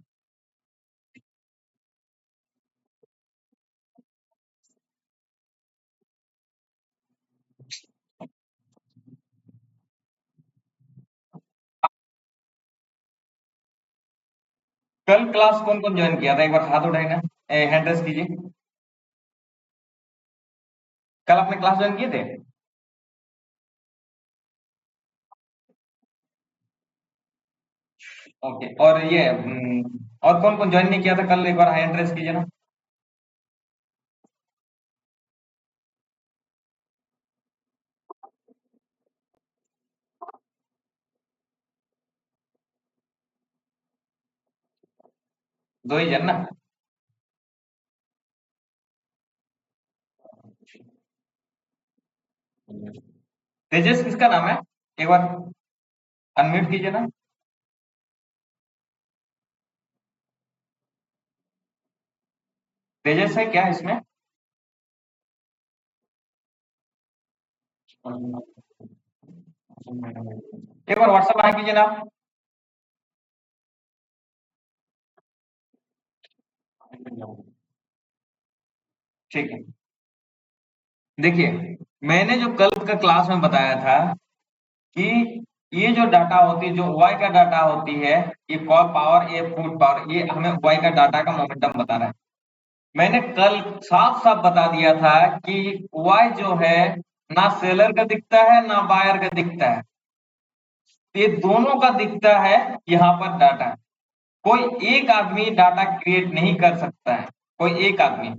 कल क्लास कौन कौन ज्वाइन किया था, एक बार हाथ उठाए ना, हैंड रेस कीजिए। कल आपने क्लास ज्वाइन किए थे? ओके, और ये और कौन कौन ज्वाइन नहीं किया था कल, एक बार हैंड रेस कीजिए ना। 2 ही जन ना। तेजस किसका नाम है, एक बार अनम्यूट कीजिए ना। तेजस है क्या इसमें? एक बार व्हाट्सएप आ कीजिए ना आप। ठीक है, देखिए, मैंने जो कल का क्लास में बताया था कि ये जो डाटा होती है, जो वाई का डाटा होती है, ये कॉल पावर, ये फूड पावर, ये हमें वाई का डाटा का मोमेंटम बता रहा है। मैंने कल साफ साफ बता दिया था कि वाई जो है ना सेलर का दिखता है ना बायर का दिखता है, ये दोनों का दिखता है। यहाँ पर डाटा, कोई एक आदमी डाटा क्रिएट नहीं कर सकता है, कोई एक आदमी।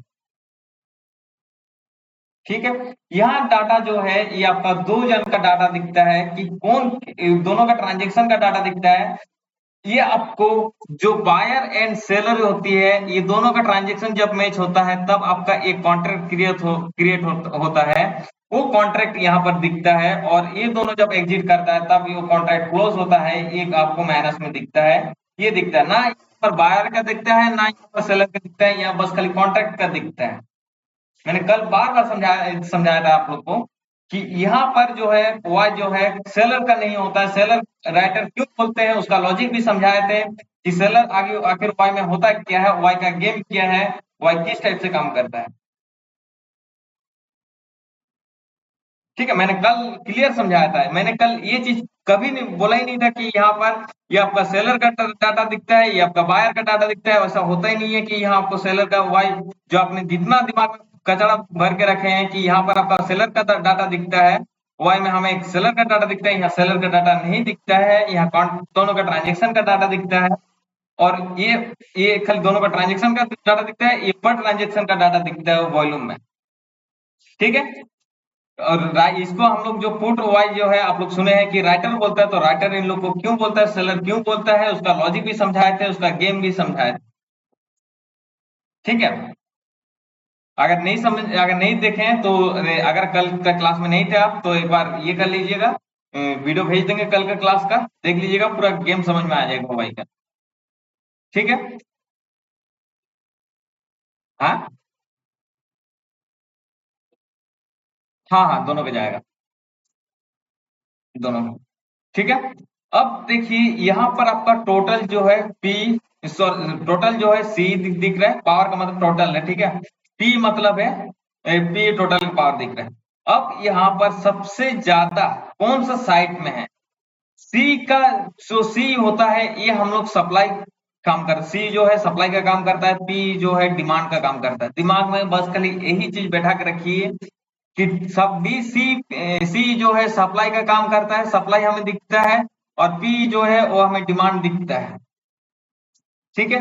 ठीक है, यहाँ डाटा जो है ये आपका 2 जन का डाटा दिखता है कि कौन, दोनों का ट्रांजेक्शन का डाटा दिखता है। ये आपको जो बायर एंड सेलर होती है, ये दोनों का ट्रांजेक्शन जब मैच होता है तब आपका एक कॉन्ट्रैक्ट होता है। वो कॉन्ट्रैक्ट यहाँ पर दिखता है, और ये दोनों जब एग्जिट करता है तब ये कॉन्ट्रैक्ट क्लोज होता है, एक आपको माइनस में दिखता है। ये दिखता है ना, यहाँ पर बायर का दिखता है ना यहाँ पर सेलर का दिखता है, यहाँ बस खाली कॉन्ट्रैक्ट का दिखता है। मैंने कल बार बार समझाया समझाया था आप लोग को कि यहाँ पर जो है वाई जो है सेलर का नहीं होता है, सेलर राइटर क्यों बोलते हैं उसका लॉजिक भी समझाए थे कि सेलर आगे आखिर वाई में होता क्या है, वाई का गेम क्या है, वाई किस टाइप से काम करता है। ठीक है, मैंने कल क्लियर समझाया था, मैंने कल ये चीज कभी नहीं बोला ही नहीं था कि यहाँ पर ये आपका सेलर का डाटा दिखता है, ये आपका बायर का डाटा दिखता है। वैसा होता ही नहीं है कि यहाँ आपको सेलर का वाई, जो आपने जितना दिमाग में कचरा भर के रखे हैं कि यहाँ पर आपका सेलर का डाटा दिखता है, वाई में हमें एक सेलर का डाटा दिखता है, यहाँ सेलर का डाटा नहीं दिखता है, यहाँ दोनों का ट्रांजेक्शन का डाटा दिखता है। और ये खाली दोनों का ट्रांजेक्शन का डाटा दिखता है, ये पर ट्रांजेक्शन का डाटा दिखता है वॉल्यूम में। ठीक है, और इसको हम लोग जो पुट वाई जो है, आप लोग सुने हैं कि राइटर बोलता है, तो राइटर इन लोग को क्यों बोलता है, सेलर क्यों बोलता है, उसका लॉजिक भी समझाए थे, उसका गेम भी समझाए थे। ठीक है, अगर नहीं देखे तो अगर कल का क्लास में नहीं थे आप, तो एक बार ये कर लीजिएगा, वीडियो भेज देंगे कल का क्लास का, देख लीजिएगा, पूरा गेम समझ में आ जाएगा वाई का। ठीक है, हाँ हाँ हाँ, दोनों पे जाएगा, दोनों में। ठीक है, अब देखिए यहाँ पर आपका टोटल जो है पी, टोटल जो है सी दिख रहा है, पावर का मतलब टोटल है। ठीक है, पी मतलब है पी टोटल पावर दिख रहा है। अब यहाँ पर सबसे ज्यादा कौन सा साइड में है, सी का, जो सी होता है ये हम लोग सप्लाई काम कर, सी जो है सप्लाई का काम करता है, पी जो है डिमांड का काम करता है। दिमाग में बस खाली यही चीज बैठा के रखिए कि सब डी सी जो है सप्लाई का काम करता है, सप्लाई हमें दिखता है, और पी जो है वो हमें डिमांड दिखता है। ठीक है,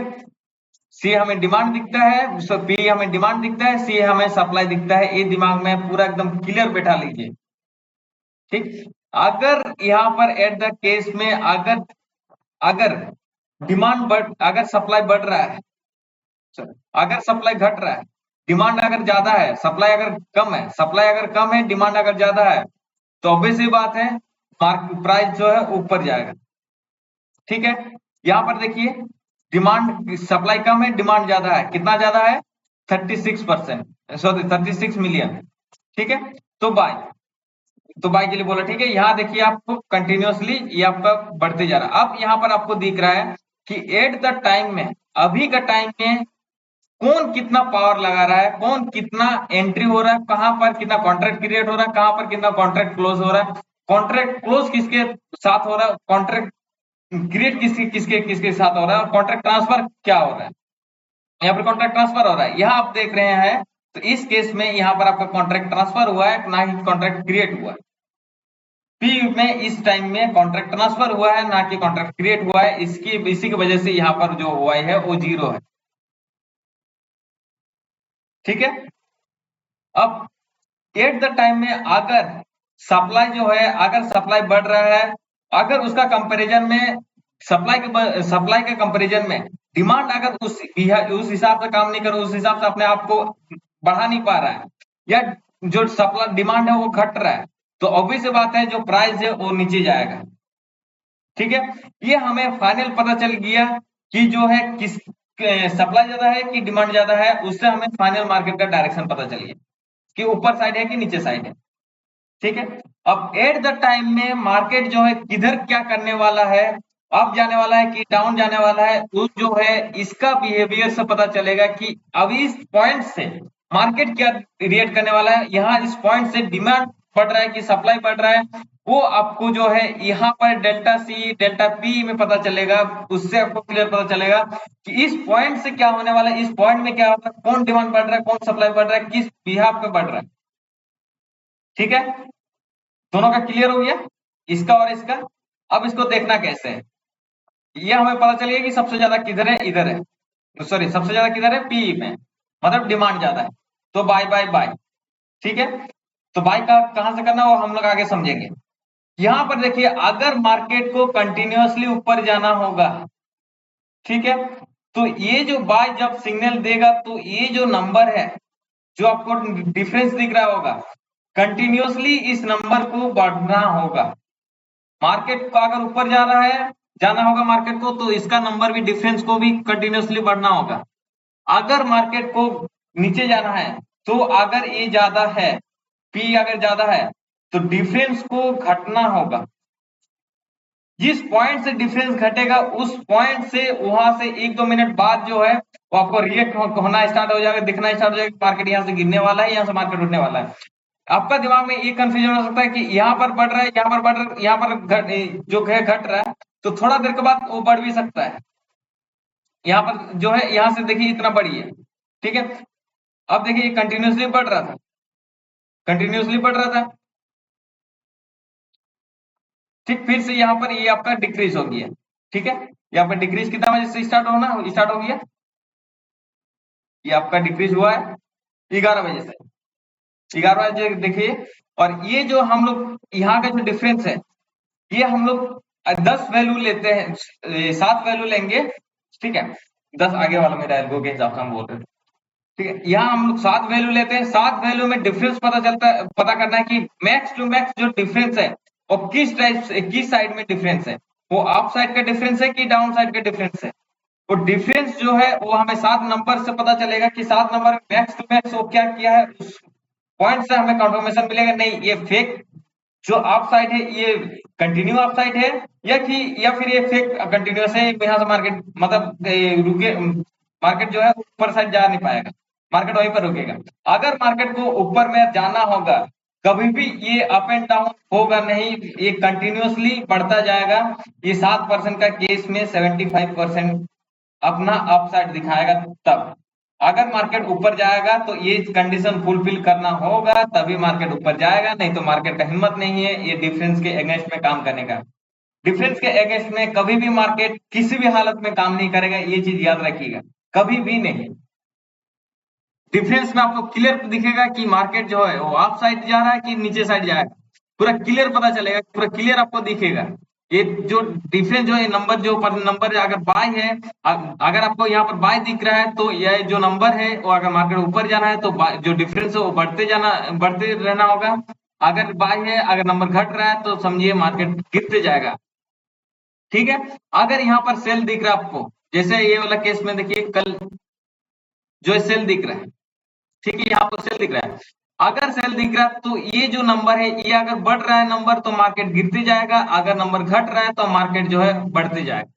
सी हमें डिमांड दिखता है, पी हमें डिमांड दिखता है, सी हमें सप्लाई दिखता है। ये दिमाग में पूरा एकदम क्लियर बैठा लीजिए। ठीक, अगर यहाँ पर एट द केस में अगर अगर डिमांड बढ़, अगर सप्लाई बढ़ रहा है, अगर सप्लाई घट रहा है, डिमांड अगर ज्यादा है, सप्लाई अगर कम है, सप्लाई अगर कम है, डिमांड अगर ज्यादा है, तो ऑब्वियस सी बात है मार्केट प्राइस जो है ऊपर जाएगा। ठीक है, यहाँ पर देखिए डिमांड, सप्लाई कम है, डिमांड ज्यादा है, कितना ज्यादा है, 36%, सॉरी 36 मिलियन। ठीक है, तो बाय, तो बाय के लिए बोला। ठीक है, यहाँ देखिए आपको कंटिन्यूअसली ये आपका बढ़ते जा रहा है। अब यहाँ पर आपको दिख रहा है कि एट द टाइम में, अभी का टाइम में कौन कितना पावर लगा रहा है, कौन कितना एंट्री हो रहा है, कहां पर कितना कॉन्ट्रैक्ट क्रिएट हो रहा है, कहां पर कितना कॉन्ट्रैक्ट क्लोज हो रहा है, कॉन्ट्रैक्ट क्लोज किसके साथ हो रहा है, कॉन्ट्रैक्ट क्रिएट किसके किसके किसके साथ हो रहा है, और कॉन्ट्रैक्ट ट्रांसफर क्या हो रहा है। यहाँ पर कॉन्ट्रैक्ट ट्रांसफर हो रहा है, यहाँ आप देख रहे हैं, तो इस केस में यहाँ पर आपका कॉन्ट्रैक्ट ट्रांसफर हुआ है, ना ही कॉन्ट्रैक्ट क्रिएट हुआ है। पी में इस टाइम में कॉन्ट्रैक्ट ट्रांसफर हुआ है, ना कि कॉन्ट्रैक्ट क्रिएट हुआ है, इसी की वजह से यहाँ पर जो हुआ है वो 0 है। ठीक है, अब एट द टाइम में अगर सप्लाई जो है, अगर सप्लाई बढ़ रहा है, अगर उसका कंपैरिजन में, सप्लाई के कंपैरिजन में डिमांड अगर उस हिसाब से काम नहीं कर, उस हिसाब से अपने आप को बढ़ा नहीं पा रहा है, या जो सप्लाई डिमांड है वो घट रहा है, तो ऑब्वियस बात है जो प्राइस है वो नीचे जाएगा। ठीक है, ये हमें फाइनल पता चल गया कि जो है किस सप्लाई ज्यादा है कि डिमांड ज्यादा है, उससे हमें फाइनल मार्केट का डायरेक्शन पता चल गया कि ऊपर साइड है कि नीचे साइड है। ठीक है, अब एट द टाइम में मार्केट जो है किधर क्या करने वाला है, अप जाने वाला है कि डाउन जाने वाला है, उस जो है इसका बिहेवियर से पता चलेगा कि अब इस पॉइंट से मार्केट क्या रिएक्ट करने वाला है। यहाँ इस पॉइंट से डिमांड बढ़ रहा है कि सप्लाई बढ़ रहा है, वो आपको जो है यहाँ पर डेल्टा सी डेल्टा पी में पता चलेगा, उससे आपको क्लियर पता चलेगा कि इस पॉइंट से क्या होने वाला है, इस पॉइंट में क्या होगा, कौन डिमांड बढ़ रहा है, कौन सप्लाई बढ़ रहा है, किस बिहाफ पे बढ़ रहा है। ठीक है, दोनों का क्लियर हो गया, इसका और इसका। अब इसको देखना कैसे है, ये हमें पता चलिए कि सबसे ज्यादा किधर है, इधर है, सॉरी सबसे ज्यादा किधर है, पी में, मतलब डिमांड ज्यादा है, तो बाय बाय बाय। ठीक है, तो बाय का कहां से करना वो हम लोग आगे समझेंगे। यहां पर देखिए अगर मार्केट को कंटिन्यूअसली ऊपर जाना होगा, ठीक है, तो ये जो बाय जब सिग्नल देगा, तो ये जो नंबर है, जो आपको डिफरेंस दिख रहा होगा, कंटिन्यूअसली इस नंबर को बढ़ना होगा। मार्केट का अगर ऊपर जा रहा है, जाना होगा मार्केट को, तो इसका नंबर भी, डिफरेंस को भी कंटिन्यूअसली बढ़ना होगा। अगर मार्केट को नीचे जाना है, तो अगर ये ज्यादा है, पी अगर ज्यादा है, तो डिफरेंस को घटना होगा। जिस पॉइंट से डिफरेंस घटेगा, उस पॉइंट से वहां से 1-2 मिनट बाद जो है वो आपको रिएक्ट होना स्टार्ट हो जाएगा, दिखना स्टार्ट हो जाएगा, मार्केट यहाँ से गिरने वाला है, यहाँ से मार्केट उठने वाला है। आपका दिमाग में ये कंफ्यूजन हो सकता है कि यहाँ पर बढ़ रहा है, यहाँ पर बढ़ रहा है, यहाँ पर जो है घट रहा है, तो थोड़ा देर के बाद वो बढ़ भी सकता है। यहाँ पर जो है, यहाँ से देखिए इतना बढ़ी है, ठीक है। अब देखिए कंटिन्यूसली बढ़ रहा था, कंटिन्यूसली बढ़ रहा था, ठीक। फिर से यहाँ पर ये आपका डिक्रीज हो गया, ठीक है। यहाँ पर डिक्रीज कितना बजे से स्टार्ट हो गया, ये आपका डिक्रीज हुआ है 11 बजे से, 11 बजे देखिए। और ये जो हम लोग यहाँ का जो डिफरेंस है, ये हम लोग 10 वैल्यू लेते हैं, 7 वैल्यू लेंगे, ठीक है। 10 आगे वाला मेरा एल्गो के हिसाब से हम बोल रहे थे, ठीक है। यहाँ हम लोग 7 वैल्यू लेते हैं, 7 वैल्यू में डिफरेंस पता करना है कि मैक्स टू मैक्स जो डिफरेंस है वो किस टाइप से, किस साइड में डिफरेंस है, वो अप साइड का डिफरेंस है कि डाउन साइड का डिफरेंस है। वो डिफरेंस जो है वो हमें 7 नंबर से पता चलेगा कि 7 नंबर मैक्स टू मैक्स वो क्या किया है, उस पॉइंट से हमें कंफर्मेशन मिलेगा, नहीं ये फेक जो अप साइड है ये कंटिन्यू अप साइड है, या फिर ये फेक कंटिन्यूस है, यहाँ से मार्केट मतलब रुके, मार्केट जो है ऊपर साइड जा नहीं पाएगा, मार्केट वहीं पर रुकेगा। अगर मार्केट को ऊपर में जाना होगा, कभी भी ये अप एंड डाउन होगा नहीं, ये कंटिन्यूसली बढ़ता जाएगा। ये 7% का केस में 75% अपना अपसाइड दिखाएगा। तब अगर मार्केट ऊपर जाएगा तो ये कंडीशन फुलफिल करना होगा, तभी मार्केट ऊपर जाएगा, नहीं तो मार्केट का हिम्मत नहीं है ये डिफरेंस के अगेंस्ट में काम करने का। डिफरेंस के अगेंस्ट में कभी भी मार्केट किसी भी हालत में काम नहीं करेगा, ये चीज याद रखिएगा, कभी भी नहीं। डिफरेंस में आपको क्लियर दिखेगा कि मार्केट जो है वो अप साइड जा रहा है कि नीचे साइड जाएगा, पूरा क्लियर पता चलेगा, पूरा क्लियर आपको दिखेगा। ये जो डिफरेंस जो है नंबर, जो नंबर अगर बाय है, अगर आपको यहाँ पर बाय दिख रहा है तो यह जो नंबर है वो अगर मार्केट ऊपर जाना है तो जो डिफरेंस है वो बढ़ते रहना होगा। अगर बाय है, अगर नंबर घट रहा है तो समझिए मार्केट गिरते जाएगा, ठीक है। अगर यहाँ पर सेल दिख रहा है आपको, जैसे ये वाला केस में देखिए कल जो सेल दिख रहा है, ठीक है, यहाँ पर सेल दिख रहा है। अगर सेल दिख रहा है तो ये जो नंबर है ये अगर बढ़ रहा है नंबर तो मार्केट गिरते जाएगा, अगर नंबर घट रहा है तो मार्केट जो है बढ़ते जाएगा।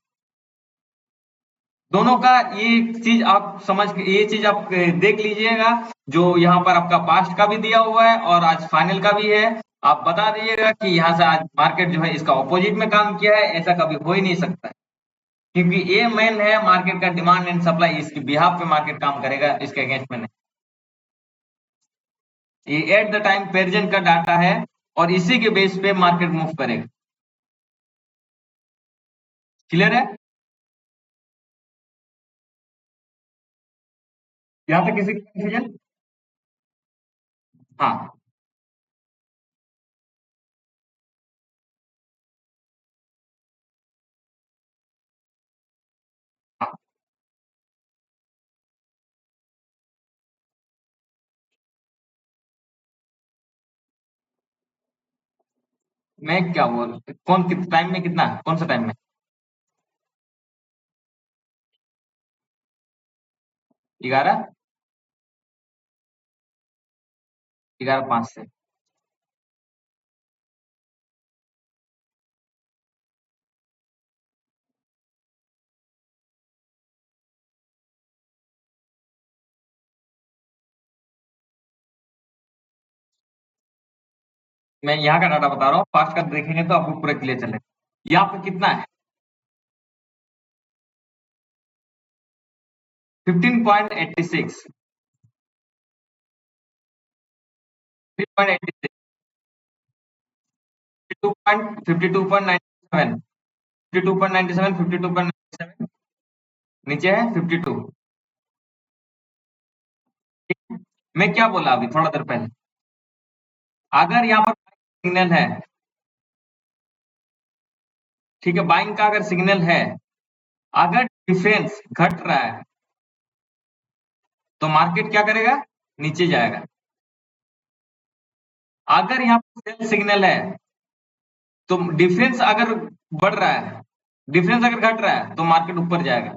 दोनों का ये चीज आप ये चीज आप देख लीजिएगा। जो यहाँ पर आपका पास्ट का भी दिया हुआ है और आज फाइनल का भी है, आप बता दीजिएगा कि यहाँ से आज मार्केट जो है इसका ऑपोजिट में काम किया है, ऐसा कभी हो ही नहीं सकता है। क्योंकि ये मेन है मार्केट का डिमांड एंड सप्लाई, इसके बिहाफ पे मार्केट काम करेगा, इसके अगेंस्ट में नहीं। ये एट द टाइम प्रेजेंट का डाटा है और इसी के बेस पे मार्केट मूव करेगा। क्लियर है? यहाँ पे किसी कंफ्यूजन? हाँ, हाँ। मैं क्या बोल, कौन किस टाइम में, कितना कौन सा टाइम में? 11, 11:05 से। मैं यहाँ का डाटा बता रहा हूँ, फास्ट का देखेंगे तो आपको पूरा क्लियर चलेगा। यहाँ पे कितना है? 15.86, 3.86, 52.97, 52.97, 52.97, नीचे है 52। मैं क्या बोला अभी थोड़ा देर पहले, अगर यहाँ पर सिग्नल है, ठीक है, बाइंग का अगर सिग्नल है, अगर डिफरेंस घट रहा है तो मार्केट क्या करेगा? नीचे जाएगा। अगर यहाँ पर सेल सिग्नल है तो डिफरेंस अगर बढ़ रहा है, डिफरेंस अगर घट रहा है तो मार्केट ऊपर जाएगा।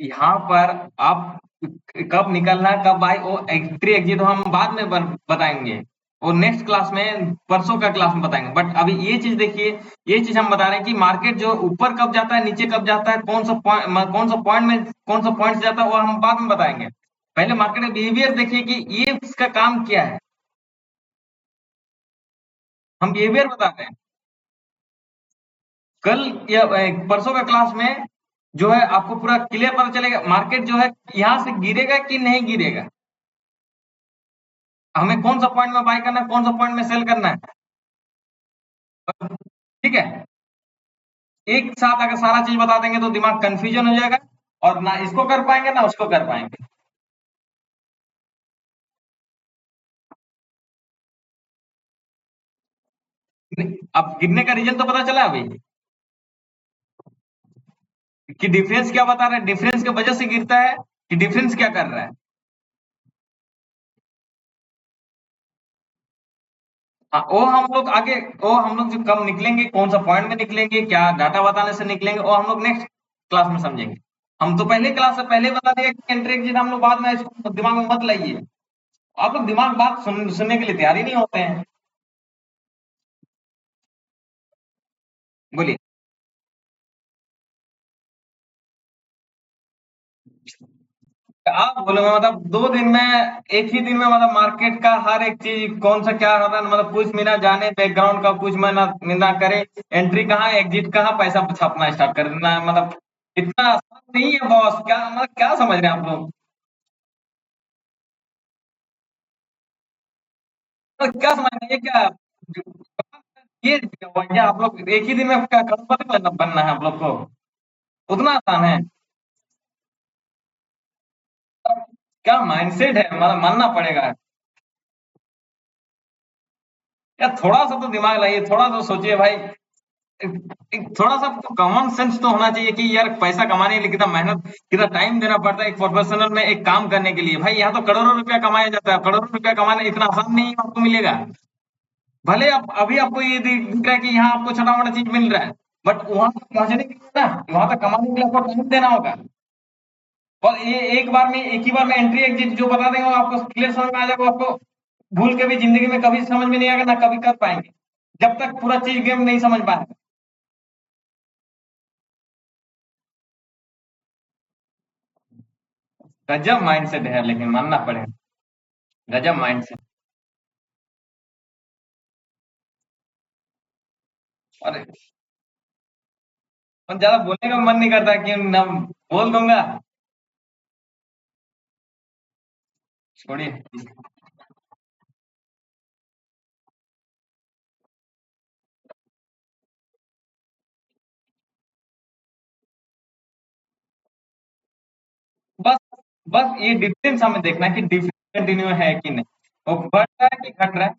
यहाँ पर आप कब निकलना है कब भाई, वो एंट्री एग्जिट हम बाद में बताएंगे, वो नेक्स्ट क्लास में, परसों का क्लास में बताएंगे। बट अभी ये चीज देखिए, ये चीज हम बता रहे हैं कि मार्केट जो ऊपर कब जाता है, नीचे कब जाता है, कौन सा पॉइंट में कौन सा पॉइंट से जाता है, वो हम बाद में बताएंगे। पहले मार्केट का बिहेवियर देखिए कि ये इसका काम क्या है, हम बिहेवियर बता रहे हैं। कल या परसों का क्लास में जो है आपको पूरा क्लियर पता चलेगा मार्केट जो है यहाँ से गिरेगा कि नहीं गिरेगा, हमें कौन सा पॉइंट में बाय करना है, कौन सा पॉइंट में सेल करना है। ठीक है, एक साथ अगर सारा चीज बता देंगे तो दिमाग कंफ्यूजन हो जाएगा, और ना इसको कर पाएंगे ना उसको कर पाएंगे। अब गिरने का रीजन तो पता चला अभी, कि डिफरेंस क्या बता रहा है, डिफरेंस की वजह से गिरता है कि डिफरेंस क्या कर रहा है। हाँ, वो हम लोग जो कब निकलेंगे, कौन सा पॉइंट में निकलेंगे, क्या डाटा बताने से निकलेंगे, वो हम लोग नेक्स्ट क्लास में समझेंगे। हम तो पहले क्लास से पहले बता दिया कि एंट्री एग्जिट हम लोग बाद में, इसको दिमाग में मत लाइए। आप लोग दिमाग बात सुनने के लिए तैयार ही नहीं होते हैं। बोलिए। आप बोले मतलब 2 दिन में, एक ही दिन में मतलब मार्केट का हर एक चीज कौन सा क्या हो रहा है, मतलब कुछ भी ना जाने, बैकग्राउंड का कुछ ना करे, एंट्री कहाँ एग्जिट कहाँ, पैसा छापना स्टार्ट कर देना है, मतलब इतना आसान नहीं है बॉस, क्या मतलब क्या समझ रहे हैं आप लोग, मतलब क्या समझ रहे हैं, ये क्या, ये क्या हुआ, क्या आप लोग एक ही दिन में क्या करोड़पति बनना है आप लोग को, उतना आसान है। क्या माइंडसेट है, मतलब मानना पड़ेगा यार, थोड़ा सा तो दिमाग लगाइए, थोड़ा तो सोचिए भाई। थोड़ा सा कॉमन सेंस तो होना चाहिए कि यार पैसा कमाने के लिए कितना मेहनत, कितना टाइम देना पड़ता है एक प्रोफेशनल में एक काम करने के लिए। भाई यहाँ तो करोड़ों रुपया कमाया जाता है, करोड़ों रुपया कमाना इतना आसान नहीं है, आपको मिलेगा। भले आप अभी आपको ये दिख रहा है कि यहाँ आपको छोटा मोटा चीज मिल रहा है, बट वहां तक पहुंचने के लिए ना, वहां तक कमाने के लिए आपको टाइम देना होगा। और ये एक बार में, एक ही बार में एंट्री एग्जिट जो बता देंगे वो आपको क्लियर समझ में आ जाएगा, आपको भूल के भी जिंदगी में कभी समझ में नहीं आएगा, ना कभी कर पाएंगे, जब तक पूरा चीज गेम नहीं समझ पाए। गजब माइंडसेट है, लेकिन मानना पड़ेगा, गजब माइंडसेट। अरे और ज्यादा बोलने का मन नहीं करता कि न, बोल दूंगा, छोड़िए। बस बस ये डिफरेंस हमें देखना है कि डिफरेंस कंटिन्यू है कि नहीं, वो बढ़ रहा है कि घट रहा है।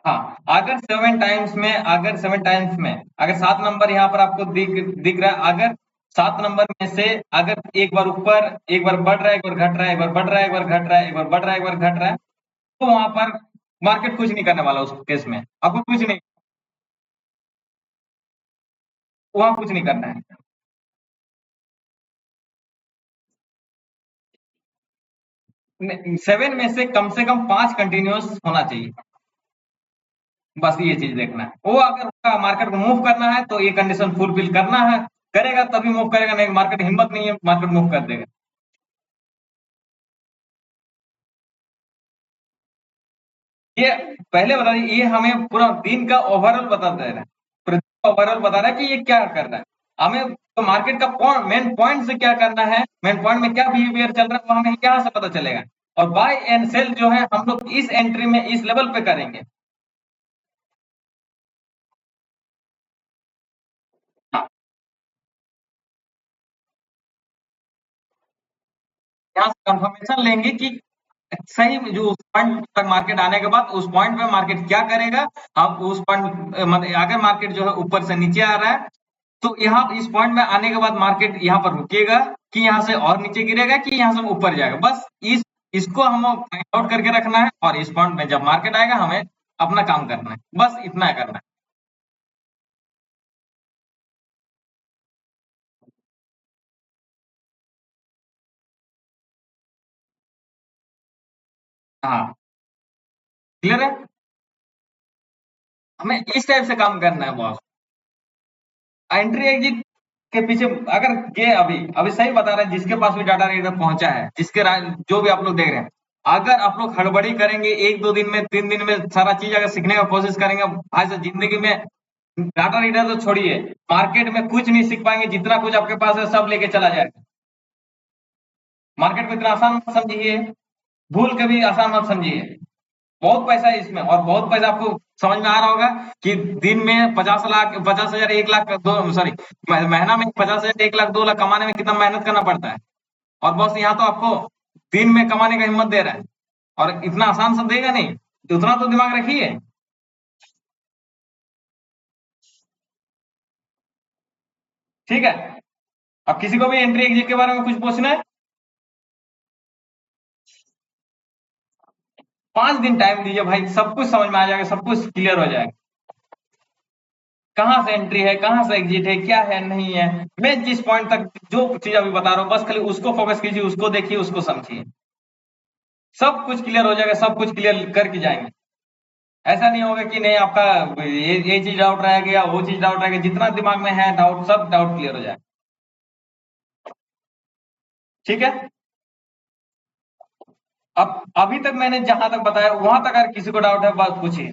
हाँ, अगर 7 टाइम्स में अगर 7 नंबर यहाँ पर आपको दिख दिख रहा है, अगर 7 नंबर में से अगर एक बार ऊपर, एक बार बढ़ रहा है, एक बार घट रहा है, एक बार बढ़ रहा है, एक बार घट रहा है, एक बार बढ़ रहा है, एक बार घट रहा है, तो वहां पर मार्केट कुछ नहीं करने वाला, उस केस में आपको कुछ नहीं, वहां कुछ नहीं करना है। 7 में से कम 5 कंटिन्यूअस होना चाहिए, बस ये चीज देखना है। वो अगर मार्केट को मूव करना है तो ये कंडीशन फुलफिल करना है, करेगा तभी मूव करेगा, नहीं मार्केट हिम्मत नहीं है, मार्केट मूव कर देगा। ये पहले बता दीजिए, ये हमें पूरा दिन का ओवरऑल बता दे रहा है, ओवरऑल बता रहा है कि ये क्या कर रहा है, हमें तो मार्केट का मेन पॉइंट से क्या करना है, मेन पॉइंट में क्या बिहेवियर चल रहा है वो हमें यहाँ से पता चलेगा। और बाय एंड सेल जो है हम लोग इस एंट्री में इस लेवल पे करेंगे। हाँ, यहाँ से कंफर्मेशन लेंगे कि सही में जो उस पॉइंट तक मार्केट आने के बाद उस पॉइंट पे मार्केट क्या करेगा। अब उस पॉइंट मतलब अगर मार्केट जो है ऊपर से नीचे आ रहा है, तो यहाँ इस पॉइंट में आने के बाद मार्केट यहाँ पर रुकेगा, कि यहाँ से और नीचे गिरेगा, कि यहाँ से ऊपर जाएगा, बस इस इसको हम फाइंड आउट करके रखना है, और इस पॉइंट में जब मार्केट आएगा हमें अपना काम करना है, बस इतना करना है। हाँ, क्लियर है? हमें इस टाइप से काम करना है बॉस। एंट्री एग्जिट के पीछे अगर ये अभी अभी सही बता रहे हैं, जिसके पास भी डाटा रीडर पहुंचा है, जो भी आप लोग देख रहे हैं, अगर आप लोग हड़बड़ी करेंगे, 1-2 दिन में 3 दिन में सारा चीज अगर सीखने का कोशिश करेंगे, भाई साहब जिंदगी में डाटा रीडर तो छोड़िए, मार्केट में कुछ नहीं सीख पाएंगे, जितना कुछ आपके पास है सब लेके चला जाएगा। मार्केट को इतना आसान मत समझिए, भूल के भी आसान मत समझिए। बहुत पैसा है इसमें, और बहुत पैसा आपको समझ में आ रहा होगा कि दिन में 50 लाख, 50,000, 1 लाख, दो सॉरी, महीना में 50,000, 1 लाख, 2 लाख कमाने में कितना मेहनत करना पड़ता है। और बॉस यहाँ तो आपको दिन में कमाने का हिम्मत दे रहा है, और इतना आसान से देगा नहीं, तो उतना तो दिमाग रखिए। ठीक है। अब किसी को भी एंट्री एग्जिट के बारे में कुछ पूछना है? 5 दिन टाइम दीजिए भाई, सब कुछ समझ में आ जाएगा, सब कुछ क्लियर हो जाएगा। कहाँ से एंट्री है, कहाँ से एग्जिट है, क्या है नहीं है। मैं जिस पॉइंट तक जो चीज अभी बता रहा हूँ, बस खाली उसको फोकस कीजिए, उसको देखिए, उसको समझिए, सब कुछ क्लियर हो जाएगा, सब कुछ क्लियर करके जाएंगे। ऐसा नहीं होगा कि नहीं आपका ये चीज डाउट रह गया, वो चीज डाउट रह गया, जितना दिमाग में है डाउट, सब डाउट क्लियर हो जाए। ठीक है। अब अभी तक मैंने जहां तक बताया वहां तक अगर किसी को डाउट है, बात पूछिए।